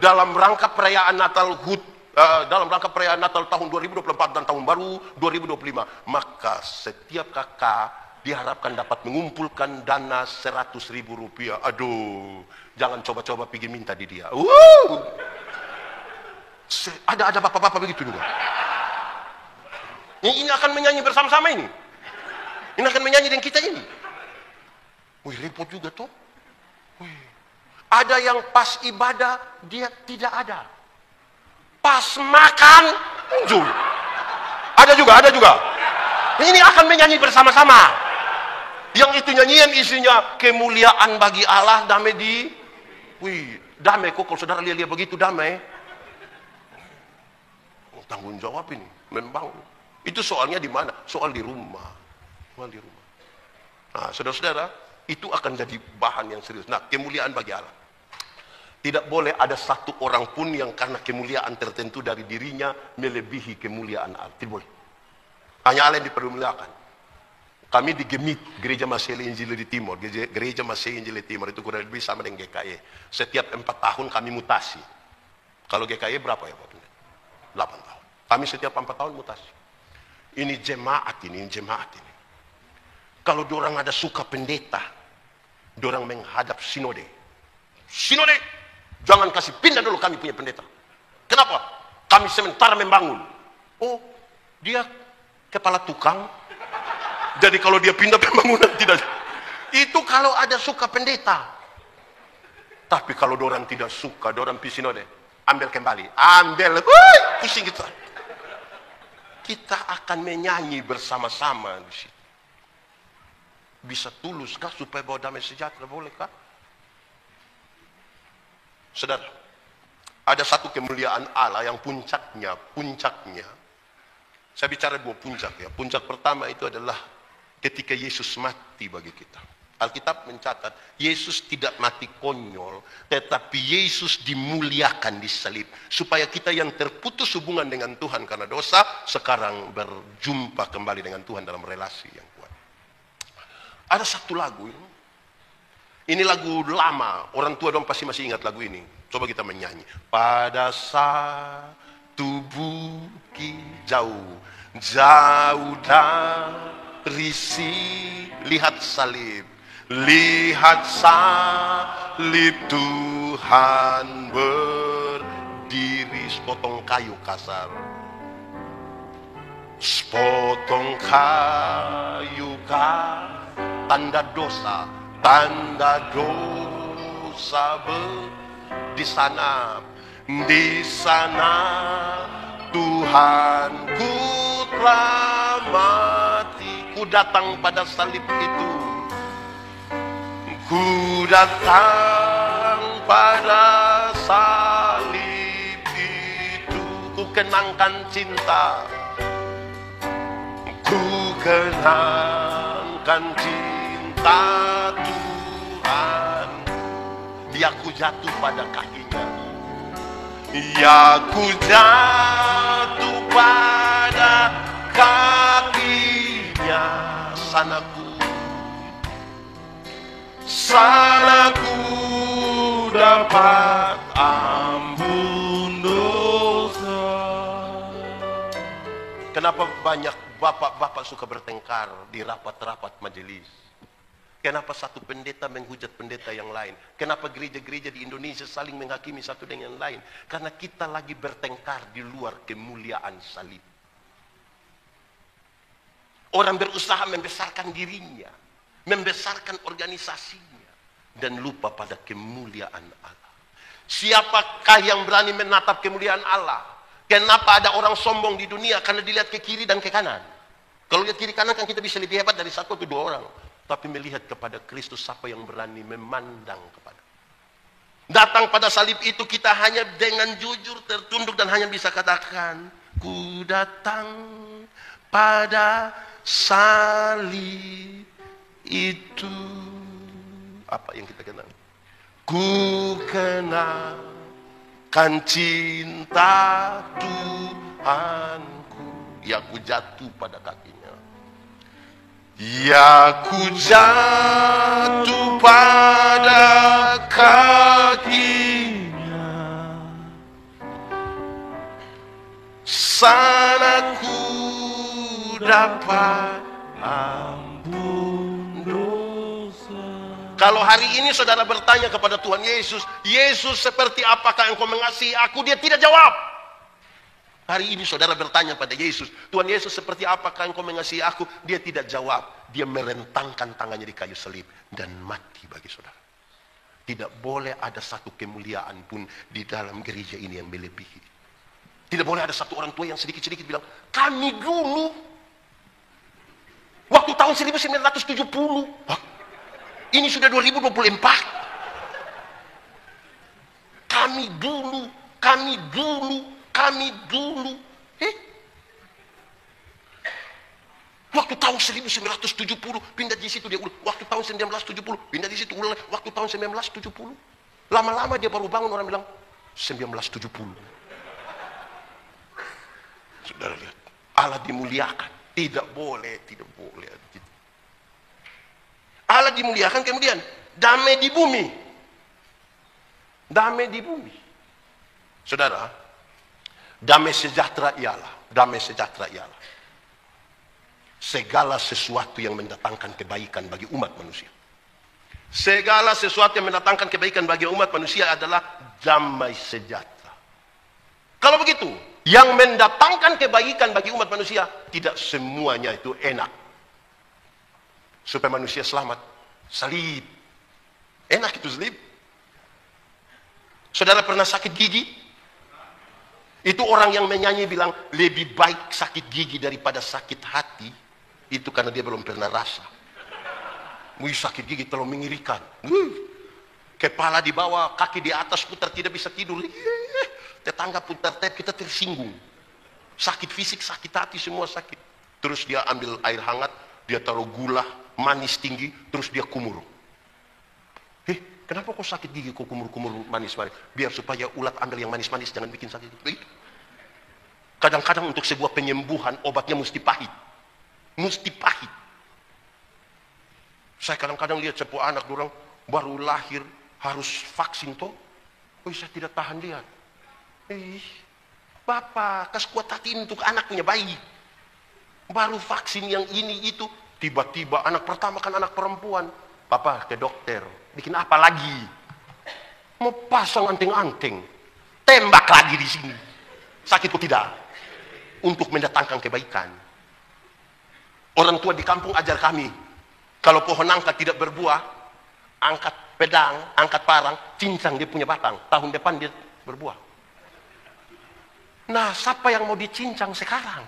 dalam rangka perayaan Natal dalam rangka perayaan Natal tahun 2024 dan tahun baru 2025, maka setiap kakak diharapkan dapat mengumpulkan dana 100.000 rupiah. Aduh, jangan coba-coba pergi minta di dia. Ada bapak-bapak begitu juga. Ini akan menyanyi bersama-sama ini. Ini akan menyanyi dengan kita ini. Wih, repot juga tuh. Wih. Ada yang pas ibadah dia tidak ada. Pas makan muncul. Ada juga. Ini akan menyanyi bersama-sama. Yang itu nyanyian isinya kemuliaan bagi Allah, damai di. Wih, damai kok kalau saudara lihat begitu damai. Tanggung jawab ini, memang. Itu soalnya di mana? Soal di rumah. Nah, saudara-saudara, itu akan jadi bahan yang serius. Nah, kemuliaan bagi Allah. Tidak boleh ada satu orang pun yang karena kemuliaan tertentu dari dirinya melebihi kemuliaan Allah. Tidak boleh. Hanya Allah yang dipermuliakan. Kami di Gemit, Gereja Masih Injil di Timur. Gereja Masih Injil di Timur itu kurang lebih sama dengan GKI. Setiap 4 tahun kami mutasi. Kalau GKI berapa ya Pak? 8 tahun. Kami setiap 4 tahun mutasi. Ini jemaat ini. Kalau dorang ada suka pendeta, dorang menghadap sinode. Jangan kasih pindah dulu kami punya pendeta. Kenapa? Kami sementara membangun. Oh, dia kepala tukang. Jadi kalau dia pindah pembangunan tidak. Itu kalau ada suka pendeta. Tapi kalau dorang tidak suka, dorang pi sinode, ambil kembali. Pusing kita. Kita akan menyanyi bersama-sama di situ. Bisa tulus kah supaya bawa damai sejahtera, boleh kah? Saudara, ada satu kemuliaan Allah yang puncaknya, saya bicara 2 puncak ya. Puncak pertama itu adalah ketika Yesus mati bagi kita. Alkitab mencatat, Yesus tidak mati konyol, tetapi Yesus dimuliakan di salib. Supaya kita yang terputus hubungan dengan Tuhan karena dosa, sekarang berjumpa kembali dengan Tuhan dalam relasi yang kuat. Ada satu lagu ini lagu lama, orang tua dong pasti masih ingat lagu ini. Coba kita menyanyi. Pada satu bukit jauh dari lihat salib Tuhan berdiri. Sepotong kayu kasar, tanda dosa di sana Tuhanku telah mati. Ku datang pada salib itu, ku datang pada salib itu. Ku kenangkan cinta, ku kenangkan cinta Tuhan. Ya ku jatuh pada kakinya, ya ku jatuh pada kakinya. Sanaku dapat ampun dosa. Kenapa banyak bapak-bapak suka bertengkar di rapat-rapat majelis? Kenapa satu pendeta menghujat pendeta yang lain? Kenapa gereja-gereja di Indonesia saling menghakimi satu dengan yang lain? Karena kita lagi bertengkar di luar kemuliaan salib. Orang berusaha membesarkan dirinya, membesarkan organisasinya, dan lupa pada kemuliaan Allah. Siapakah yang berani menatap kemuliaan Allah? Kenapa ada orang sombong di dunia? Karena dilihat ke kiri dan ke kanan. Kalau lihat kiri kanan kan kita bisa lebih hebat dari 1 atau 2 orang. Tapi melihat kepada Kristus, siapa yang berani memandang kepada. Datang pada salib itu kita hanya dengan jujur tertunduk dan hanya bisa katakan, ku datang pada salib itu. Apa yang kita kenal? Ku kenalkan cinta Tuhanku. Ya ku jatuh pada kakinya. Ya ku jatuh pada kakinya. sana ku dapat ampun dosa. Kalau hari ini saudara bertanya kepada Tuhan Yesus, Yesus seperti apakah engkau mengasihi aku? Dia tidak jawab. Hari ini saudara bertanya pada Yesus, Tuhan Yesus seperti apakah engkau mengasihi aku? Dia tidak jawab. Dia merentangkan tangannya di kayu salib dan mati bagi saudara. Tidak boleh ada satu kemuliaan pun di dalam gereja ini yang melebihi. Tidak boleh ada satu orang tua yang sedikit-sedikit bilang, kami dulu waktu tahun 1970. Hah? Ini sudah 2024. Kami dulu. Waktu tahun 1970 pindah di situ dia ulang. Waktu tahun 1970 pindah di situ ulang. Waktu tahun 1970. Lama-lama dia baru bangun, orang bilang 1970. Saudara lihat, Allah dimuliakan. Tidak boleh. Allah dimuliakan, kemudian damai di bumi. Saudara, damai sejahtera ialah segala sesuatu yang mendatangkan kebaikan bagi umat manusia. Segala sesuatu yang mendatangkan kebaikan bagi umat manusia adalah damai sejahtera. Kalau begitu, yang mendatangkan kebaikan bagi umat manusia, tidak semuanya itu enak. Supaya manusia selamat, salib. Enak itu salib. Saudara pernah sakit gigi? Itu orang yang menyanyi bilang, lebih baik sakit gigi daripada sakit hati. Itu karena dia belum pernah rasa. Wih, sakit gigi terlalu mengirikan. Kepala di bawah, kaki di atas, putar tidak bisa tidur. Tetangga putar tap, kita tersinggung. Sakit fisik, sakit hati, semua sakit. Terus dia ambil air hangat, dia taruh gula, manis tinggi, terus dia kumur. Kenapa kok sakit gigi kok kumur-kumur manis-manis? Biar supaya ulat ambil yang manis-manis, jangan bikin sakit gigi. Kadang-kadang untuk sebuah penyembuhan, obatnya mesti pahit. Saya kadang-kadang lihat sebuah anak orang baru lahir harus vaksin toh. Saya tidak tahan lihat. Bapak kasih kuat hati untuk anak punya bayi. Baru vaksin yang ini itu, tiba-tiba anak pertama kan anak perempuan. Papa ke dokter, bikin apa lagi? Mau pasang anting-anting, tembak lagi di sini. Sakit kok tidak? Untuk mendatangkan kebaikan. Orang tua di kampung ajar kami, kalau pohon nangka tidak berbuah, angkat pedang, angkat parang, cincang dia punya batang. Tahun depan dia berbuah. Nah, siapa yang mau dicincang sekarang?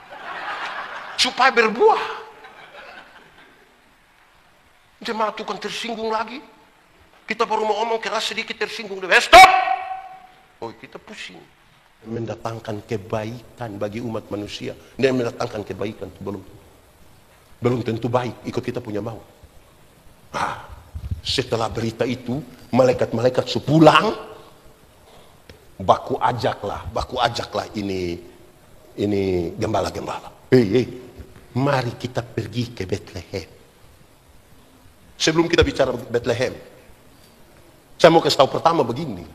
Supaya berbuah. Jemaat Tuhan tersinggung lagi. Kita baru mau ngomong keras sedikit tersinggung. Stop! Kita pusing. Mendatangkan kebaikan bagi umat manusia. Dan mendatangkan kebaikan belum tentu baik ikut kita punya mau. Setelah berita itu, malaikat-malaikat sepulang, baku ajaklah ini gembala-gembala. Mari kita pergi ke Bethlehem. Sebelum kita bicara Bethlehem, saya mau kasih tahu pertama begini.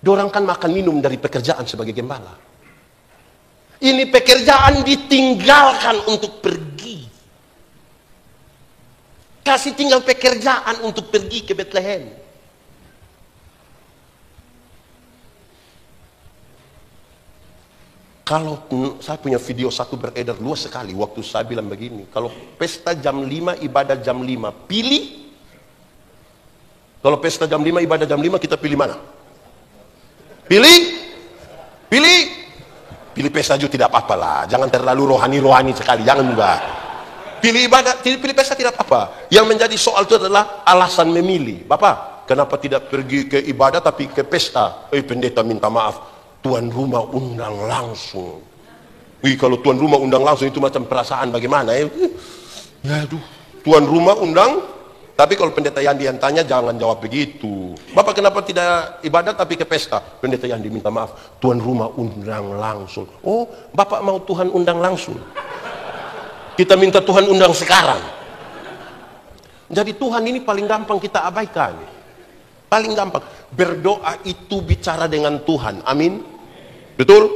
Dorang kan makan minum dari pekerjaan sebagai gembala. Ini pekerjaan ditinggalkan untuk pergi. Kasih tinggal pekerjaan untuk pergi ke Bethlehem. Kalau saya punya video satu beredar luas sekali waktu saya bilang begini, kalau pesta jam 5, ibadah jam 5, pilih. Kalau pesta jam 5, ibadah jam 5, kita pilih mana? Pilih pesta juga tidak apa-apa lah. Jangan terlalu rohani sekali, jangan juga. Pilih ibadah, pilih pesta tidak apa-apa. Yang menjadi soal itu adalah alasan memilih. Bapak, kenapa tidak pergi ke ibadah tapi ke pesta? Pendeta minta maaf. Tuan rumah undang langsung. Kalau tuan rumah undang langsung itu macam perasaan bagaimana? Tuan rumah undang, tapi kalau pendeta Yandi yang tanya jangan jawab begitu. Bapak kenapa tidak ibadah tapi ke pesta? Pendeta Yandi minta maaf, tuan rumah undang langsung. Oh, Bapak mau Tuhan undang langsung? Kita minta Tuhan undang sekarang. Jadi Tuhan ini paling gampang kita abaikan. Paling gampang. Berdoa itu bicara dengan Tuhan. Amin. Betul?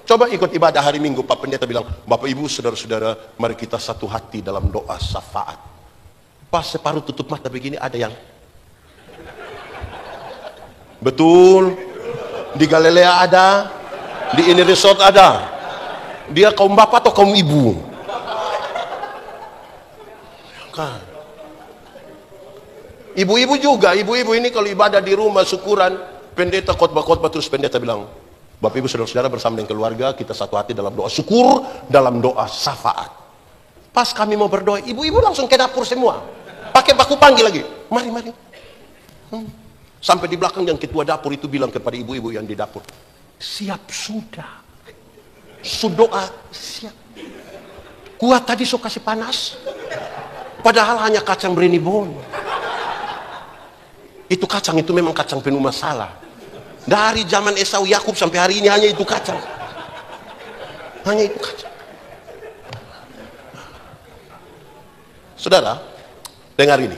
Coba ikut ibadah hari Minggu, Pak Pendeta bilang, Bapak Ibu, saudara-saudara, mari kita satu hati dalam doa syafaat. Pas separuh tutup mata begini, ada yang betul, di Galilea ada, di ini resort ada. Dia kaum bapak atau kaum ibu? Kan. Ibu-ibu juga, ibu-ibu ini kalau ibadah di rumah syukuran, pendeta khotbah-khotbah terus pendeta bilang, Bapak Ibu saudara-saudara bersama dengan keluarga kita satu hati dalam doa syukur, dalam doa syafaat. Pas kami mau berdoa, ibu-ibu langsung ke dapur semua. Pakai baku panggil lagi. Mari, mari. Sampai di belakang yang ketua dapur itu bilang kepada ibu-ibu yang di dapur, siap sudah. Sudoa siap. Kuat tadi sok kasih panas. Padahal hanya kacang brenibon. Itu kacang itu memang kacang penuh masalah. Dari zaman Esau Yakub sampai hari ini hanya itu kacang. Hanya itu kacang. Saudara, dengar ini.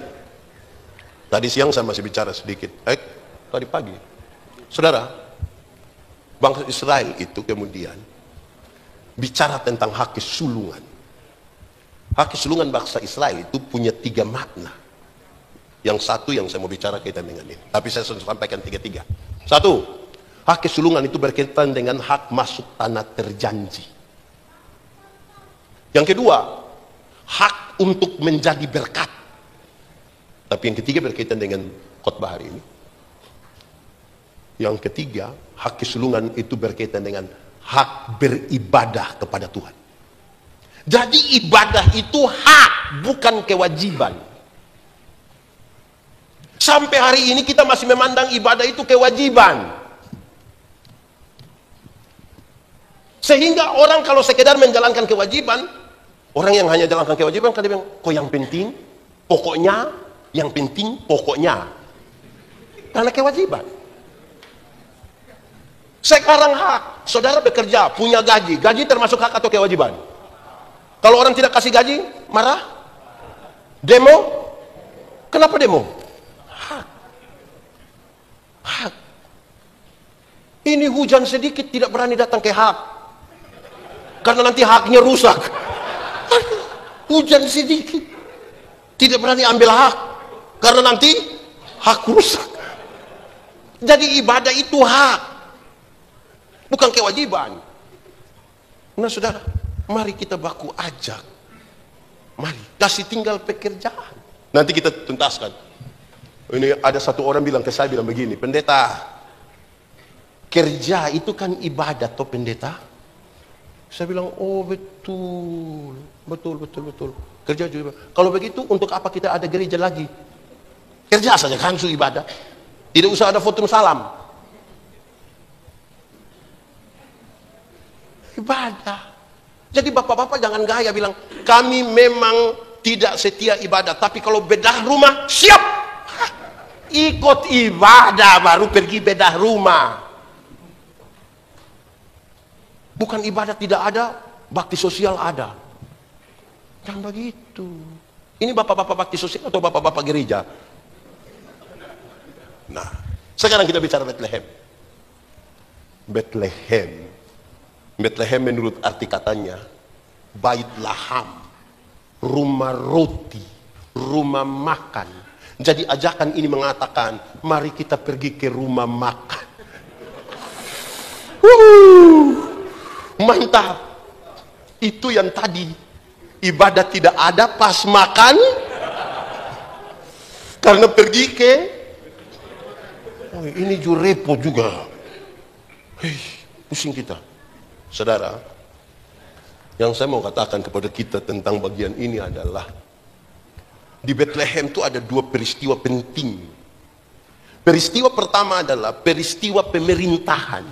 Tadi siang saya masih bicara sedikit. Tadi pagi. Saudara, bangsa Israel itu kemudian bicara tentang hak kesulungan. Hak kesulungan bangsa Israel itu punya 3 makna. Yang satu yang saya mau bicara kaitan dengan ini. Tapi saya sudah sampaikan 3-3. Satu, hak kesulungan itu berkaitan dengan hak masuk tanah terjanji. Yang kedua, hak untuk menjadi berkat. Tapi yang ketiga berkaitan dengan khotbah hari ini. Yang ketiga, hak kesulungan itu berkaitan dengan hak beribadah kepada Tuhan. Jadi ibadah itu hak, bukan kewajiban. Sampai hari ini kita masih memandang ibadah itu kewajiban. Sehingga orang kalau sekedar menjalankan kewajiban, orang yang hanya jalankan kewajiban kan dia bilang, kok yang penting, pokoknya, yang penting, pokoknya. Karena kewajiban. Sekarang hak, saudara bekerja, punya gaji. Gaji termasuk hak atau kewajiban? Kalau orang tidak kasih gaji, marah? Demo? Kenapa demo? Hak. Ini hujan sedikit tidak berani datang ke hak. Karena nanti haknya rusak. Hujan sedikit tidak berani ambil hak. Karena nanti hak rusak. Jadi ibadah itu hak. Bukan kewajiban. Nah saudara, mari kita baku ajak. Mari, kasih tinggal pekerjaan. Nanti kita tuntaskan. Ini ada satu orang bilang ke saya, bilang begini, pendeta, kerja itu kan ibadah toh pendeta? Saya bilang, oh betul, betul. Kerja juga. Kalau begitu, untuk apa kita ada gereja lagi? Kerja saja kan su ibadah. Tidak usah ada foto salam. Ibadah. Jadi bapak-bapak jangan gaya bilang, kami memang tidak setia ibadah, tapi kalau bedah rumah, siap. Ikut ibadah baru pergi bedah rumah. Bukan ibadah tidak ada, bakti sosial ada. Jangan begitu. Ini bapak-bapak bakti sosial atau bapak-bapak gereja? Nah, sekarang kita bicara Bethlehem. Bethlehem menurut arti katanya, bait laham, rumah roti, rumah makan. Jadi ajakan ini mengatakan, mari kita pergi ke rumah makan. Mantap. Itu yang tadi ibadah tidak ada pas makan, karena pergi ke ini juga repot juga. Pusing kita. Saudara, yang saya mau katakan kepada kita tentang bagian ini adalah, di Bethlehem itu ada 2 peristiwa penting. Peristiwa pertama adalah peristiwa pemerintahan.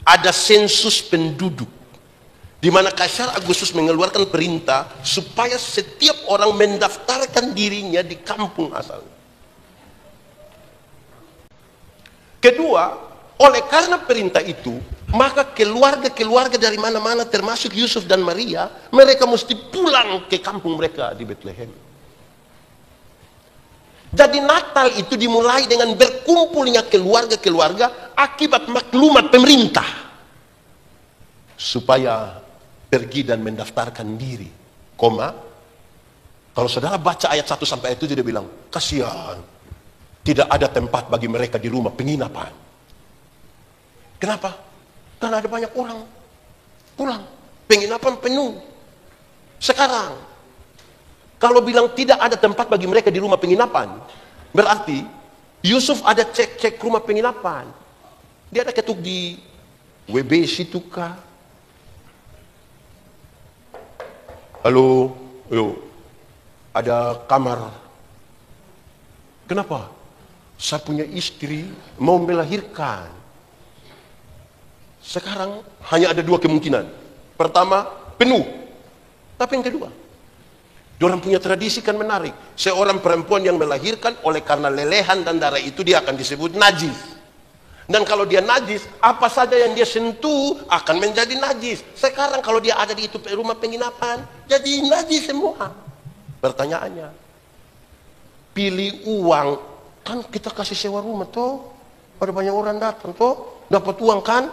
Ada sensus penduduk, di mana Kaisar Agustus mengeluarkan perintah supaya setiap orang mendaftarkan dirinya di kampung asalnya. Kedua, oleh karena perintah itu, maka keluarga-keluarga dari mana-mana termasuk Yusuf dan Maria, mereka mesti pulang ke kampung mereka di Bethlehem. Jadi Natal itu dimulai dengan berkumpulnya keluarga-keluarga akibat maklumat pemerintah. supaya pergi dan mendaftarkan diri, koma, kalau saudara baca ayat 1 sampai ayat 7 dia bilang, kasihan, tidak ada tempat bagi mereka di rumah penginapan. Kenapa? Karena ada banyak orang pulang, penginapan penuh. Sekarang, kalau bilang tidak ada tempat bagi mereka di rumah penginapan, berarti Yusuf ada cek-cek rumah penginapan. Dia ada ketuk di WB situ kah? Halo, ada kamar. Kenapa? Saya punya istri mau melahirkan. Sekarang hanya ada dua kemungkinan. Pertama, penuh. Tapi yang kedua, orang punya tradisi kan menarik. Seorang perempuan yang melahirkan oleh karena lelehan dan darah itu dia akan disebut najis. Dan kalau dia najis, apa saja yang dia sentuh akan menjadi najis. Sekarang kalau dia ada di itu rumah penginapan, jadi najis semua. Pertanyaannya, pilih uang, kan kita kasih sewa rumah toh, ada banyak orang datang toh, dapat uang kan?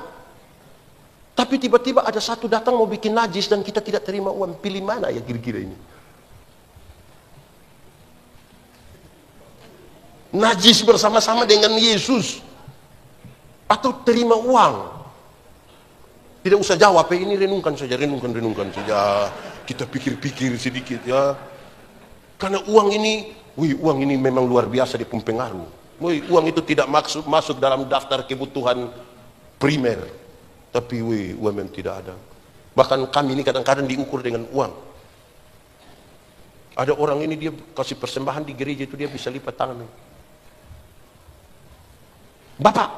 Tapi tiba-tiba ada satu datang mau bikin najis dan kita tidak terima uang. Pilih mana ya kira-kira ini? Najis bersama-sama dengan Yesus, atau terima uang? Tidak usah jawab, ini renungkan saja, renungkan saja. Kita pikir-pikir sedikit ya. Karena uang ini memang luar biasa di pengaruh. Uang itu tidak masuk dalam daftar kebutuhan primer. Tapi uang memang tidak ada. Bahkan kami ini kadang-kadang diukur dengan uang. Ada orang ini dia kasih persembahan di gereja itu dia bisa lipat tangan. Bapak,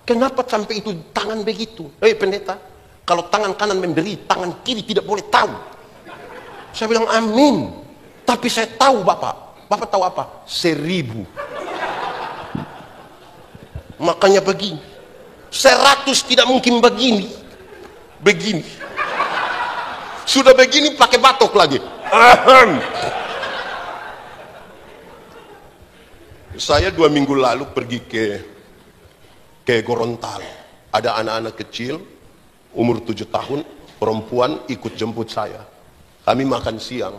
kenapa sampai itu tangan begitu? Pendeta, kalau tangan kanan memberi, tangan kiri tidak boleh tahu. Saya bilang amin. Tapi saya tahu Bapak. Bapak tahu apa? 1000. Makanya begini. 100 tidak mungkin begini. Begini. Sudah begini pakai batok lagi. Saya 2 minggu lalu pergi ke Gorontalo. Ada anak-anak kecil umur 7 tahun, perempuan ikut jemput saya. Kami makan siang.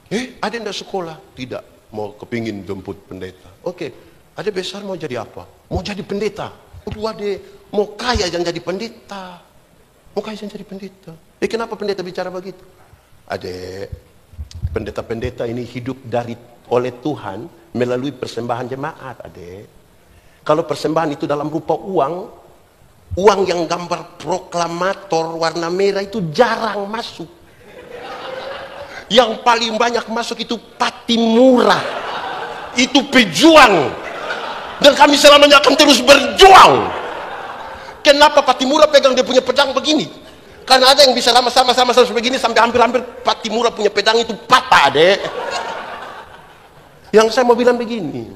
Ada yang tidak sekolah? Tidak, mau kepingin jemput pendeta. Oke, ada besar mau jadi apa? Mau jadi pendeta. Mau kaya jangan jadi pendeta. Mau kaya jangan jadi pendeta. Kenapa pendeta bicara begitu? Adek, pendeta-pendeta ini hidup oleh Tuhan melalui persembahan jemaat, adek. Kalau persembahan itu dalam rupa uang yang gambar proklamator warna merah itu jarang masuk. Yang paling banyak masuk itu Patimura. Itu pejuang. Dan kami selamanya akan terus berjuang. Kenapa Patimura pegang dia punya pedang begini? Karena ada yang bisa sama-sama begini sampai hampir-hampir Patimura punya pedang itu patah, adek. Yang saya mau bilang begini,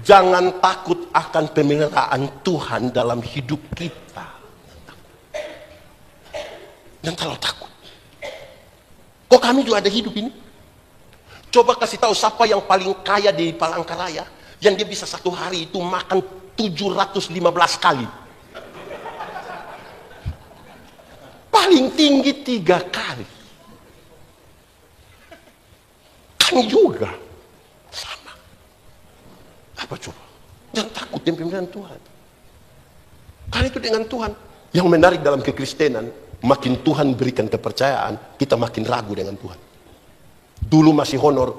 jangan takut akan pemeliharaan Tuhan dalam hidup kita. Jangan terlalu takut. Kok kami juga ada hidup ini? Coba kasih tahu siapa yang paling kaya di Palangkaraya, yang dia bisa satu hari itu makan 715 kali. Paling tinggi 3 kali. Kami juga sama. Apa coba? Jangan takut dengan pemeliharaan Tuhan. Karena itu dengan Tuhan. Yang menarik dalam kekristenan, makin Tuhan berikan kepercayaan, kita makin ragu dengan Tuhan. Dulu masih honor,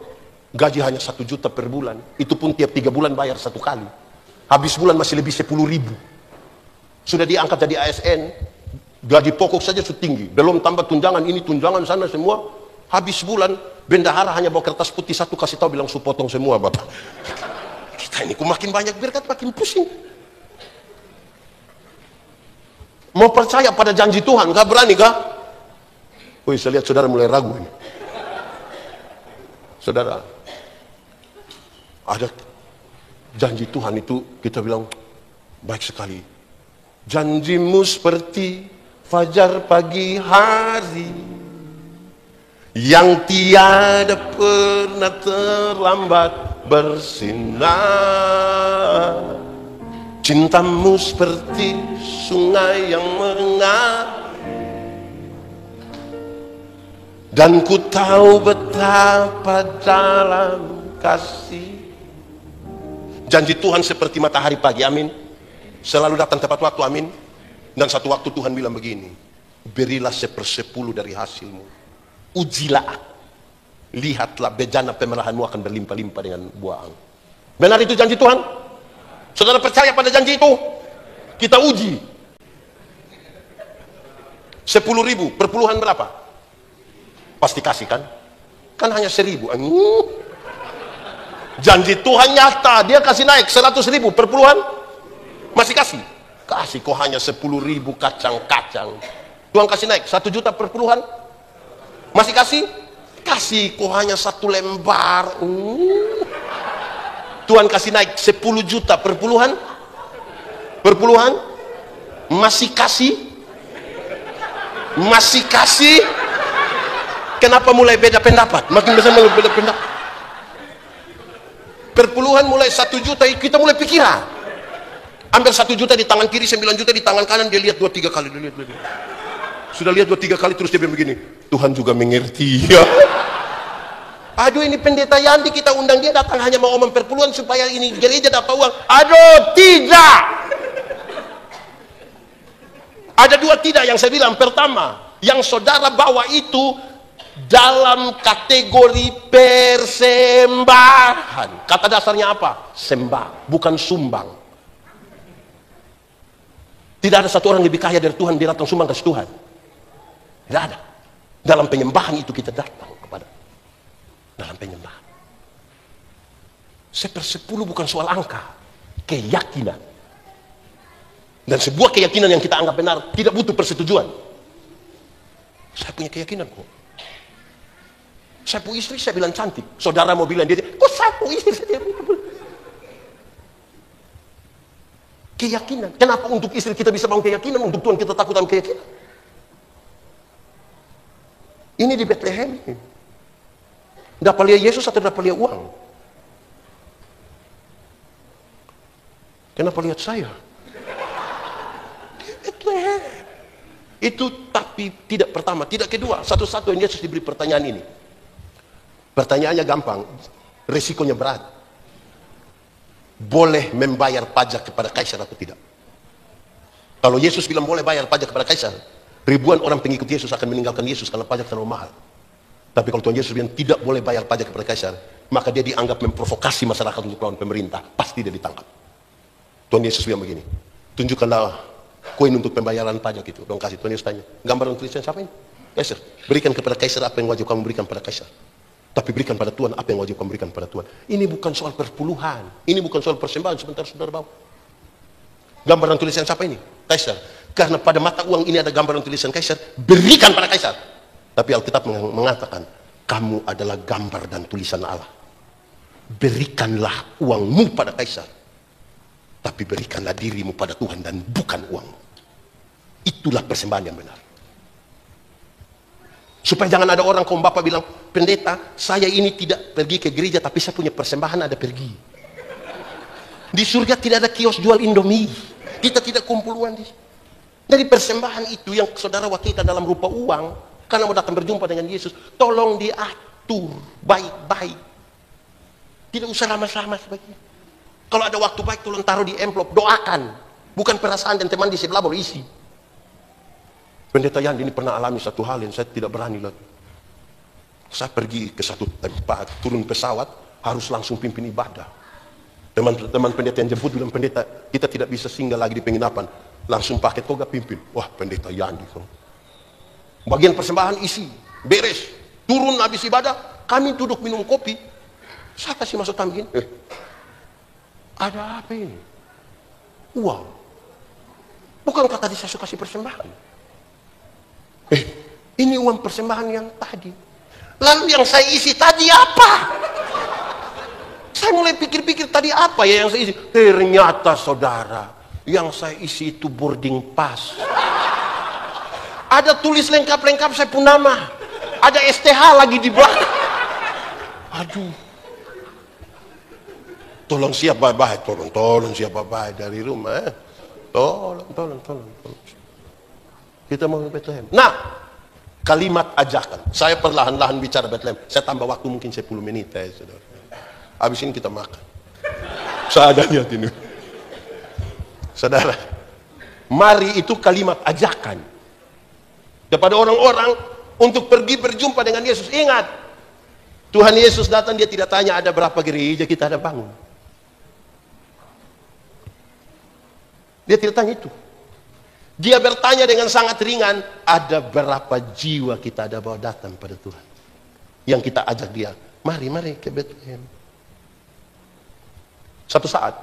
gaji hanya 1 juta per bulan. Itu pun tiap 3 bulan bayar 1 kali. Habis bulan masih lebih 10.000. Sudah diangkat jadi ASN, gaji pokok saja sudah tinggi. Belum tambah tunjangan ini, tunjangan sana semua. Habis bulan, bendahara hanya bawa kertas putih 1 kasih tahu bilang supotong semua Bapak. Kita ini kok makin banyak berkat makin pusing. Mau percaya pada janji Tuhan, gak berani kah? Saya lihat saudara mulai ragu ini. Saudara, ada janji Tuhan itu kita bilang baik sekali. Janjimu seperti fajar pagi hari yang tiada pernah terlambat bersinar. Cintamu seperti sungai yang mengalir Dan ku tahu betapa dalam kasih. Janji Tuhan seperti matahari pagi, amin. Selalu datang tepat waktu, amin. Dan satu waktu Tuhan bilang begini, berilah 1/10 dari hasilmu. Ujilah aku. Lihatlah bejana pemerahanmu akan berlimpah-limpah dengan buah anggur. Benar itu janji Tuhan? Saudara percaya pada janji itu? Kita uji. 10.000, perpuluhan berapa? Pasti kasih kan? Kan hanya 1.000. Janji Tuhan nyata, dia kasih naik 100.000, perpuluhan masih kasih. Kasih kok hanya 10.000 kacang-kacang. Tuhan kasih naik 1 juta perpuluhan, masih kasih. Kasih kok hanya 1 lembar. Tuhan kasih naik 10 juta perpuluhan, masih kasih. Masih kasih. Kenapa mulai beda pendapat? Makin besar mulai beda pendapat. Perpuluhan mulai 1 juta, kita mulai pikiran. Ambil 1 juta di tangan kiri, 9 juta di tangan kanan, dia lihat 2-3 kali, dia lihat. Sudah lihat 2-3 kali terus dia bilang begini, Tuhan juga mengerti. Ya. Aduh, ini pendeta Yandi kita undang, dia datang hanya mau ngomong perpuluhan supaya ini gereja dapat uang. Aduh, tidak. Ada 2 tidak yang saya bilang. Pertama, yang saudara bawa itu dalam kategori persembahan. Kata dasarnya apa? Sembah, bukan sumbang. Tidak ada satu orang lebih kaya dari Tuhan, dia datang sumbang kasih Tuhan. Tidak ada. Dalam penyembahan itu kita datang kepada. Dalam penyembahan. 1/10 bukan soal angka, keyakinan. Dan sebuah keyakinan yang kita anggap benar tidak butuh persetujuan. Saya punya keyakinan kok. Sapu istri saya bilang cantik. Saudara mau bilang dia, kok sapu istri saya? Keyakinan. Kenapa untuk istri kita bisa bangun keyakinan, untuk Tuhan kita takut dalam keyakinan? Ini di Bethlehem. Dapat lihat Yesus atau dapat lihat uang? Kenapa lihat saya? Bethlehem. Itu tapi tidak pertama, tidak kedua. Satu-satu yang Yesus diberi pertanyaan ini. Pertanyaannya gampang, risikonya berat. Boleh membayar pajak kepada kaisar atau tidak? Kalau Yesus bilang boleh bayar pajak kepada kaisar, ribuan orang pengikut Yesus akan meninggalkan Yesus karena pajak terlalu mahal. Tapi kalau Tuhan Yesus bilang tidak boleh bayar pajak kepada kaisar, maka dia dianggap memprovokasi masyarakat untuk melawan pemerintah. Pasti dia ditangkap. Tuhan Yesus bilang begini, tunjukkanlah koin untuk pembayaran pajak itu. Dong kasih. Tuhan Yesus tanya, gambar dan tulisan siapa ini? Kaisar. Berikan kepada kaisar apa yang wajib kamu berikan pada kaisar. Tapi berikan pada Tuhan apa yang wajib kamu berikan pada Tuhan. Ini bukan soal perpuluhan. Ini bukan soal persembahan. Sebentar saudara bawa. Gambar dan tulisan siapa ini? Kaisar. Karena pada mata uang ini ada gambar dan tulisan kaisar, berikan pada kaisar. Tapi Alkitab mengatakan, kamu adalah gambar dan tulisan Allah. Berikanlah uangmu pada kaisar. Tapi berikanlah dirimu pada Tuhan dan bukan uangmu. Itulah persembahan yang benar. Supaya jangan ada orang kaum bapak bilang, pendeta, saya ini tidak pergi ke gereja, tapi saya punya persembahan ada pergi. Di surga tidak ada kios jual Indomie. Kita tidak kumpul uang di. Dari persembahan itu yang saudara wakilkan dalam rupa uang, karena mau datang berjumpa dengan Yesus, tolong diatur baik-baik. Tidak usah lama-lama sebagainya. Kalau ada waktu baik, tolong taruh di amplop, doakan. Bukan perasaan dan teman di sebelah boleh isi. Pendeta Yandi ini pernah alami satu hal yang saya tidak berani lagi. Saya pergi ke satu tempat, turun pesawat, harus langsung pimpin ibadah. Teman-teman pendeta yang jemput bilang, pendeta, kita tidak bisa singgah lagi di penginapan. Langsung pakai toga pimpin. Wah, pendeta Yandi. Bagian persembahan isi, beres. Turun habis ibadah, kami duduk minum kopi. Saya kasih masuk tamu gini. Ada apa ini? Uang. Bukankah tadi saya suka kasih persembahan? Ini uang persembahan yang tadi. Lalu yang saya isi tadi apa? Saya mulai pikir-pikir tadi apa ya yang saya isi. Ternyata saudara, yang saya isi itu boarding pass. Ada tulis lengkap-lengkap saya pun nama. Ada STH lagi di belakang. Aduh. Tolong siap baik-baik, tolong siap baik-baik dari rumah. Tolong. Kita mau ke Bethlehem. Nah, kalimat ajakan. Saya perlahan-lahan bicara Bethlehem. Saya tambah waktu mungkin 10 menit ya, saudara. Habis ini kita makan. Seadanya ini. Saudara, mari itu kalimat ajakan kepada orang-orang untuk pergi berjumpa dengan Yesus. Ingat, Tuhan Yesus datang, dia tidak tanya ada berapa gereja kita ada bangun. Dia tidak tanya itu. Dia bertanya dengan sangat ringan, ada berapa jiwa kita ada bawa datang pada Tuhan. Yang kita ajak dia, mari ke Bethlehem. Satu saat,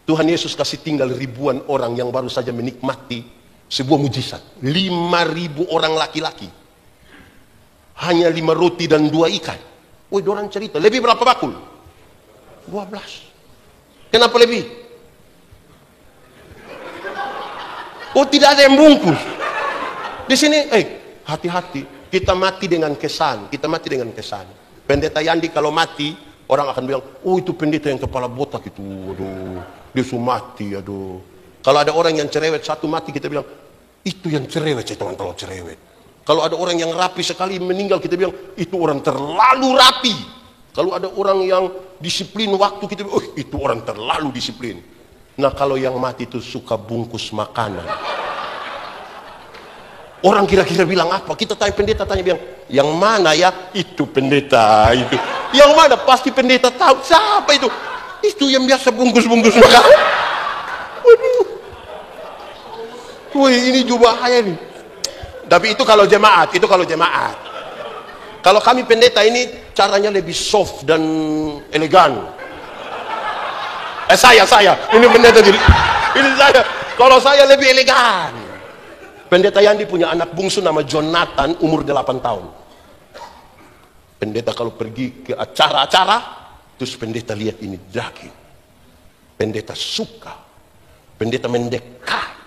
Tuhan Yesus kasih tinggal ribuan orang yang baru saja menikmati sebuah mujizat. 5.000 orang laki-laki. Hanya 5 roti dan 2 ikan. Woi, dorang cerita, lebih berapa bakul? 12. Kenapa lebih? Oh, tidak ada yang bungkus. Di sini, hati-hati. Kita mati dengan kesan. Kita mati dengan kesan. Pendeta Yandi kalau mati, orang akan bilang, oh itu pendeta yang kepala botak itu. Aduh, dia sudah mati, aduh. Kalau ada orang yang cerewet satu mati, kita bilang, itu yang cerewet, saya teman-teman cerewet. Kalau ada orang yang rapi sekali meninggal, kita bilang, itu orang terlalu rapi. Kalau ada orang yang disiplin waktu, kita bilang, oh itu orang terlalu disiplin. Nah kalau yang mati itu suka bungkus makanan, orang kira-kira bilang apa? Kita tanya pendeta, bilang, yang mana ya? Itu pendeta itu. Yang mana? Pasti pendeta tahu. Siapa itu? Itu yang biasa bungkus-bungkus makanan. Waduh. Wih, ini juga bahaya nih. Tapi itu kalau jemaat, Kalau kami pendeta ini caranya lebih soft dan elegan. Saya. Ini pendeta jadi. Ini saya. Kalau saya lebih elegan. Pendeta Yandi punya anak bungsu nama Jonathan, umur 8 tahun. Pendeta kalau pergi ke acara-acara, terus pendeta lihat ini daging. Pendeta suka. Pendeta mendekat.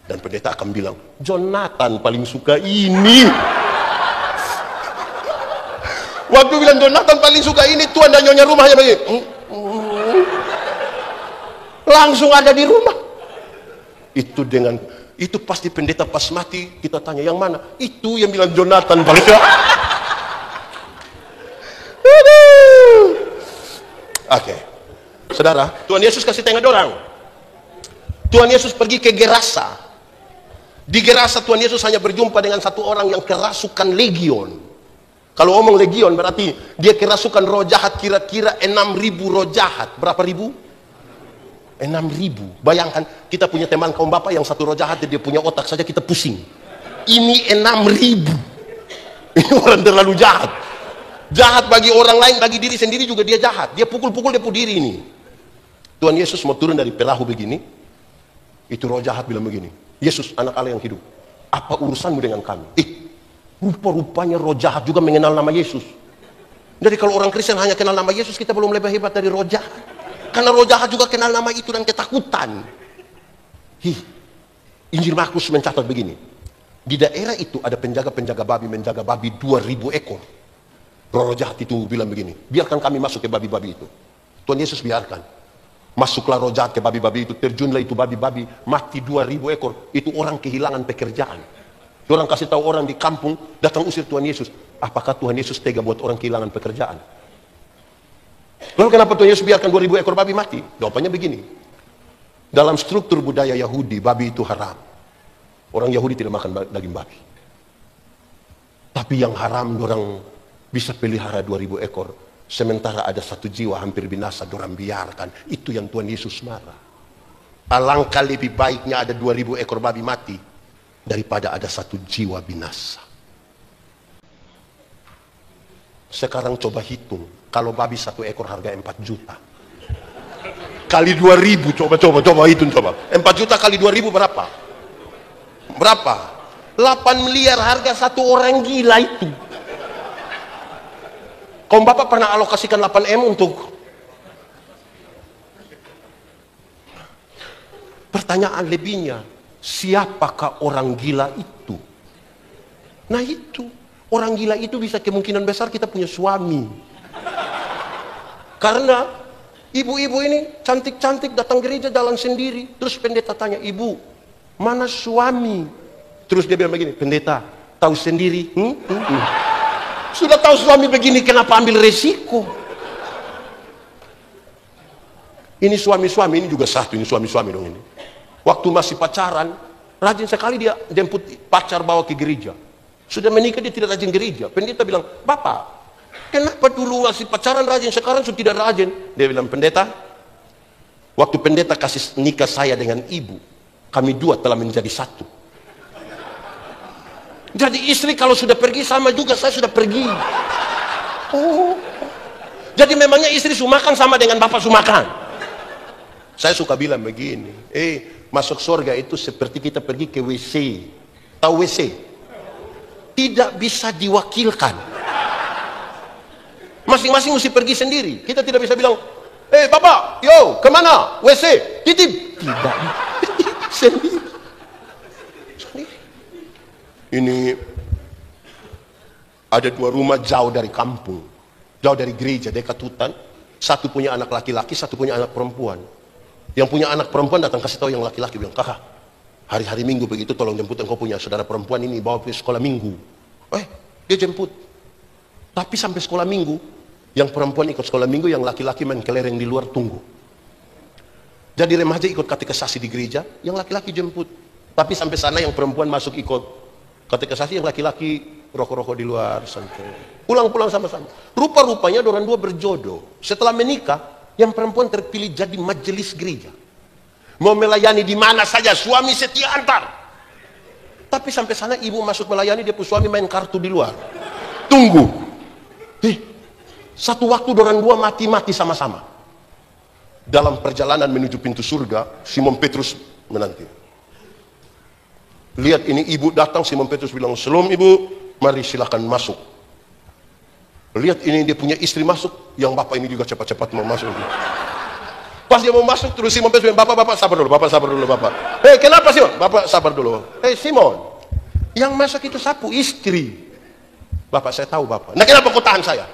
Dan pendeta akan bilang, Jonathan paling suka ini. Waktu bilang Jonathan paling suka ini, Tuhan dan nyonya rumahnya begini. Langsung ada di rumah. Itu pasti pendeta pas mati kita tanya yang mana? Itu yang bilang Jonathan paling suka. Oke. Saudara, Tuhan Yesus kasih tengah dorang. Tuhan Yesus pergi ke Gerasa. Di Gerasa Tuhan Yesus hanya berjumpa dengan satu orang yang kerasukan legion. Kalau omong legion berarti dia kerasukan roh jahat kira-kira 6.000 roh jahat. Berapa ribu? 6.000. Bayangkan kita punya teman kaum bapak yang satu roh jahat, dia punya otak saja kita pusing. Ini 6.000. Ini orang terlalu jahat. Jahat bagi orang lain, bagi diri sendiri juga dia jahat. Dia pukul-pukul dia diri ini. Tuhan Yesus mau turun dari perahu begini. Itu roh jahat bilang begini, Yesus anak Allah yang hidup, apa urusanmu dengan kami? Rupa-rupanya roh jahat juga mengenal nama Yesus. Jadi kalau orang Kristen hanya kenal nama Yesus, kita belum lebih hebat dari roh jahat. Karena roh jahat juga kenal nama itu dan ketakutan. Injil Markus mencatat begini. Di daerah itu ada penjaga-penjaga babi menjaga babi 2.000 ekor. Roh jahat itu bilang begini, biarkan kami masuk ke babi-babi itu. Tuhan Yesus biarkan. Masuklah roh jahat ke babi-babi itu, terjunlah itu babi-babi, mati 2.000 ekor. Itu orang kehilangan pekerjaan. Orang kasih tahu orang di kampung, datang usir Tuhan Yesus. Apakah Tuhan Yesus tega buat orang kehilangan pekerjaan? Lalu kenapa Tuhan Yesus biarkan 2.000 ekor babi mati? Jawabannya begini. Dalam struktur budaya Yahudi, babi itu haram. Orang Yahudi tidak makan daging babi. Tapi yang haram, orang bisa pelihara 2.000 ekor. Sementara ada satu jiwa hampir binasa, orang biarkan. Itu yang Tuhan Yesus marah. Alangkah lebih baiknya ada 2.000 ekor babi mati daripada ada satu jiwa binasa. Sekarang coba hitung. Kalau babi satu ekor harga 4 juta. Kali 2.000, coba hitung coba. 4 juta kali 2.000 berapa? Berapa? 8 miliar harga satu orang gila itu. Kaum bapak pernah alokasikan 8M untuk? Pertanyaan lebihnya, siapakah orang gila itu? Nah itu, orang gila itu bisa kemungkinan besar kita punya suami. Karena ibu-ibu ini cantik-cantik datang gereja jalan sendiri. Terus pendeta tanya, ibu, mana suami? Terus dia bilang begini, pendeta, Tahu sendiri. Sudah tahu suami begini, kenapa ambil resiko? Ini suami-suami, ini juga satu, ini suami-suami dong ini. Waktu masih pacaran, rajin sekali dia jemput pacar bawa ke gereja. Sudah menikah dia tidak rajin gereja. Pendeta bilang, "Bapak, kenapa dulu masih pacaran rajin, sekarang sudah tidak rajin?" Dia bilang, "Pendeta, waktu pendeta kasih nikah saya dengan ibu, kami dua telah menjadi satu. Jadi istri kalau sudah pergi sama juga saya sudah pergi." Oh. Jadi memangnya istri sumakan sama dengan bapak sumakan? Saya suka bilang begini, masuk surga itu seperti kita pergi ke WC. Tahu WC? Tidak bisa diwakilkan. Masing-masing mesti pergi sendiri. Kita tidak bisa bilang, "Bapak, yo, kemana? WC, titip." Tidak. Sendiri. Ini ada 2 rumah jauh dari kampung, jauh dari gereja, dekat hutan. Satu punya anak laki-laki, satu punya anak perempuan. Yang punya anak perempuan datang kasih tahu yang laki-laki, bilang, "Kakak, hari-hari Minggu begitu tolong jemput engkau punya saudara perempuan ini, bawa ke sekolah Minggu." Dia jemput. Tapi sampai sekolah Minggu, yang perempuan ikut sekolah Minggu, yang laki-laki main kelereng di luar tunggu. Jadi remaja ikut katekisasi di gereja, yang laki-laki jemput. Tapi sampai sana yang perempuan masuk ikut katekisasi, yang laki-laki rokok-rokok di luar santai. Pulang-pulang sama-sama. Rupa-rupanya orang dua berjodoh. Setelah menikah, yang perempuan terpilih jadi majelis gereja. Mau melayani di mana saja, suami setia antar. Tapi sampai sana ibu masuk melayani, dia punya suami main kartu di luar. Tunggu. Satu waktu orang dua mati-mati sama-sama. Dalam perjalanan menuju pintu surga, Simon Petrus menanti. Lihat ini ibu datang, Simon Petrus bilang, "Shalom ibu, mari silakan masuk." Lihat ini dia punya istri masuk, yang bapak ini juga cepat-cepat mau masuk. Pas dia mau masuk, terus Simon Petrus bilang, "Bapak sabar dulu, bapak sabar dulu, bapak." Kenapa Simon? "Bapak sabar dulu." Simon, yang masuk itu sapu istri. "Bapak, saya tahu bapak." "Nah, kenapa kau tahan saya?"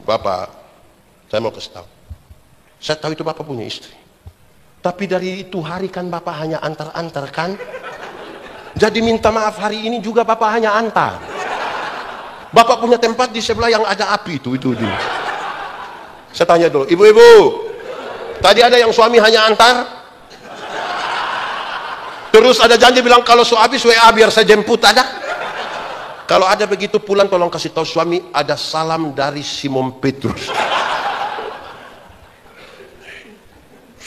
"Bapak, saya mau kasih tahu. Saya tahu itu bapak punya istri. Tapi dari itu hari kan bapak hanya antar-antar kan? Jadi minta maaf hari ini juga bapak hanya antar. Bapak punya tempat di sebelah yang ada api itu. Saya tanya dulu, ibu-ibu, tadi ada yang suami hanya antar? Terus ada janji bilang kalau habis WA biar saya jemput, ada? Kalau ada begitu pulang tolong kasih tahu suami ada salam dari Simon Petrus."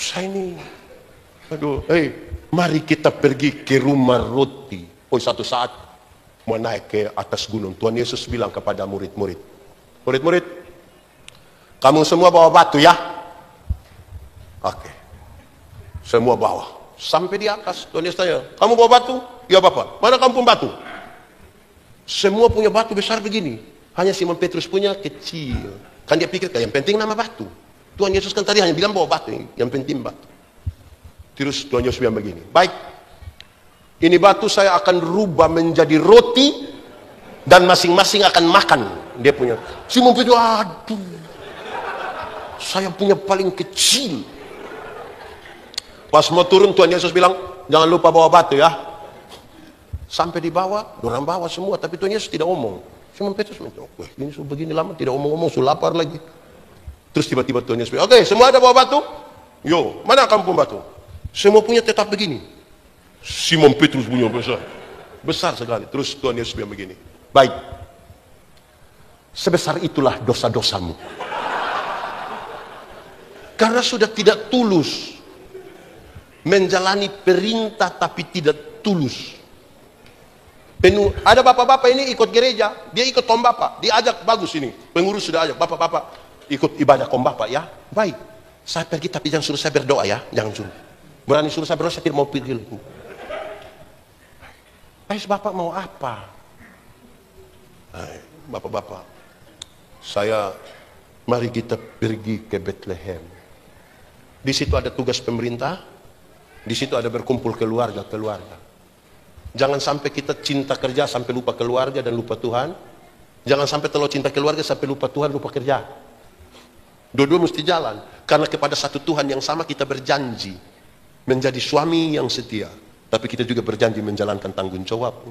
Saya ini, mari kita pergi ke rumah roti. Satu saat mau naik ke atas gunung, Tuhan Yesus bilang kepada murid-murid, "Murid-murid, kamu semua bawa batu ya?" Oke. Semua bawa. Sampai di atas, Tuhan Yesus tanya, "Kamu bawa batu?" "Ya Bapak." "Mana kamu punya batu?" Semua punya batu besar begini. Hanya Simon Petrus punya kecil. Kan dia pikir, yang penting nama batu. Tuhan Yesus kan tadi hanya bilang bawa batu, yang penting batu. Terus Tuhan Yesus bilang begini, "Baik, ini batu saya akan rubah menjadi roti dan masing-masing akan makan." Dia punya. Simon Petrus, "Aduh, saya punya paling kecil." Pas mau turun Tuhan Yesus bilang, "Jangan lupa bawa batu ya." Sampai di bawah, orang bawa semua, tapi Tuhan Yesus tidak ngomong. Simon Petrus bilang, "Ini sudah begini lama tidak ngomong-ngomong, sudah lapar lagi." Terus tiba-tiba Tuhan Yesus bilang, "Oke, semua ada bawa batu? Yo, mana kamu punya batu?" Semua punya tetap begini. Simon Petrus punya besar sekali. Terus Tuhan Yesus bilang begini, "Baik, sebesar itulah dosa-dosamu." Karena sudah tidak tulus menjalani perintah tapi tidak tulus. Ada bapak-bapak ini ikut gereja, dia ikut kom bapak, diajak bagus ini, pengurus sudah ajak, "Bapak-bapak ikut ibadah kom bapak ya." "Baik, saya pergi tapi jangan suruh saya berdoa ya, jangan suruh. Berani suruh saya berdoa saya tidak mau pergi." "Bapak mau apa?" "Bapak-bapak, mari kita pergi ke Bethlehem. Di situ ada tugas pemerintah, di situ ada berkumpul keluarga-keluarga. Jangan sampai kita cinta kerja sampai lupa keluarga dan lupa Tuhan. Jangan sampai terlalu cinta keluarga sampai lupa Tuhan, lupa kerja. Dua-dua mesti jalan. Karena kepada satu Tuhan yang sama kita berjanji menjadi suami yang setia. Tapi kita juga berjanji menjalankan tanggung jawab.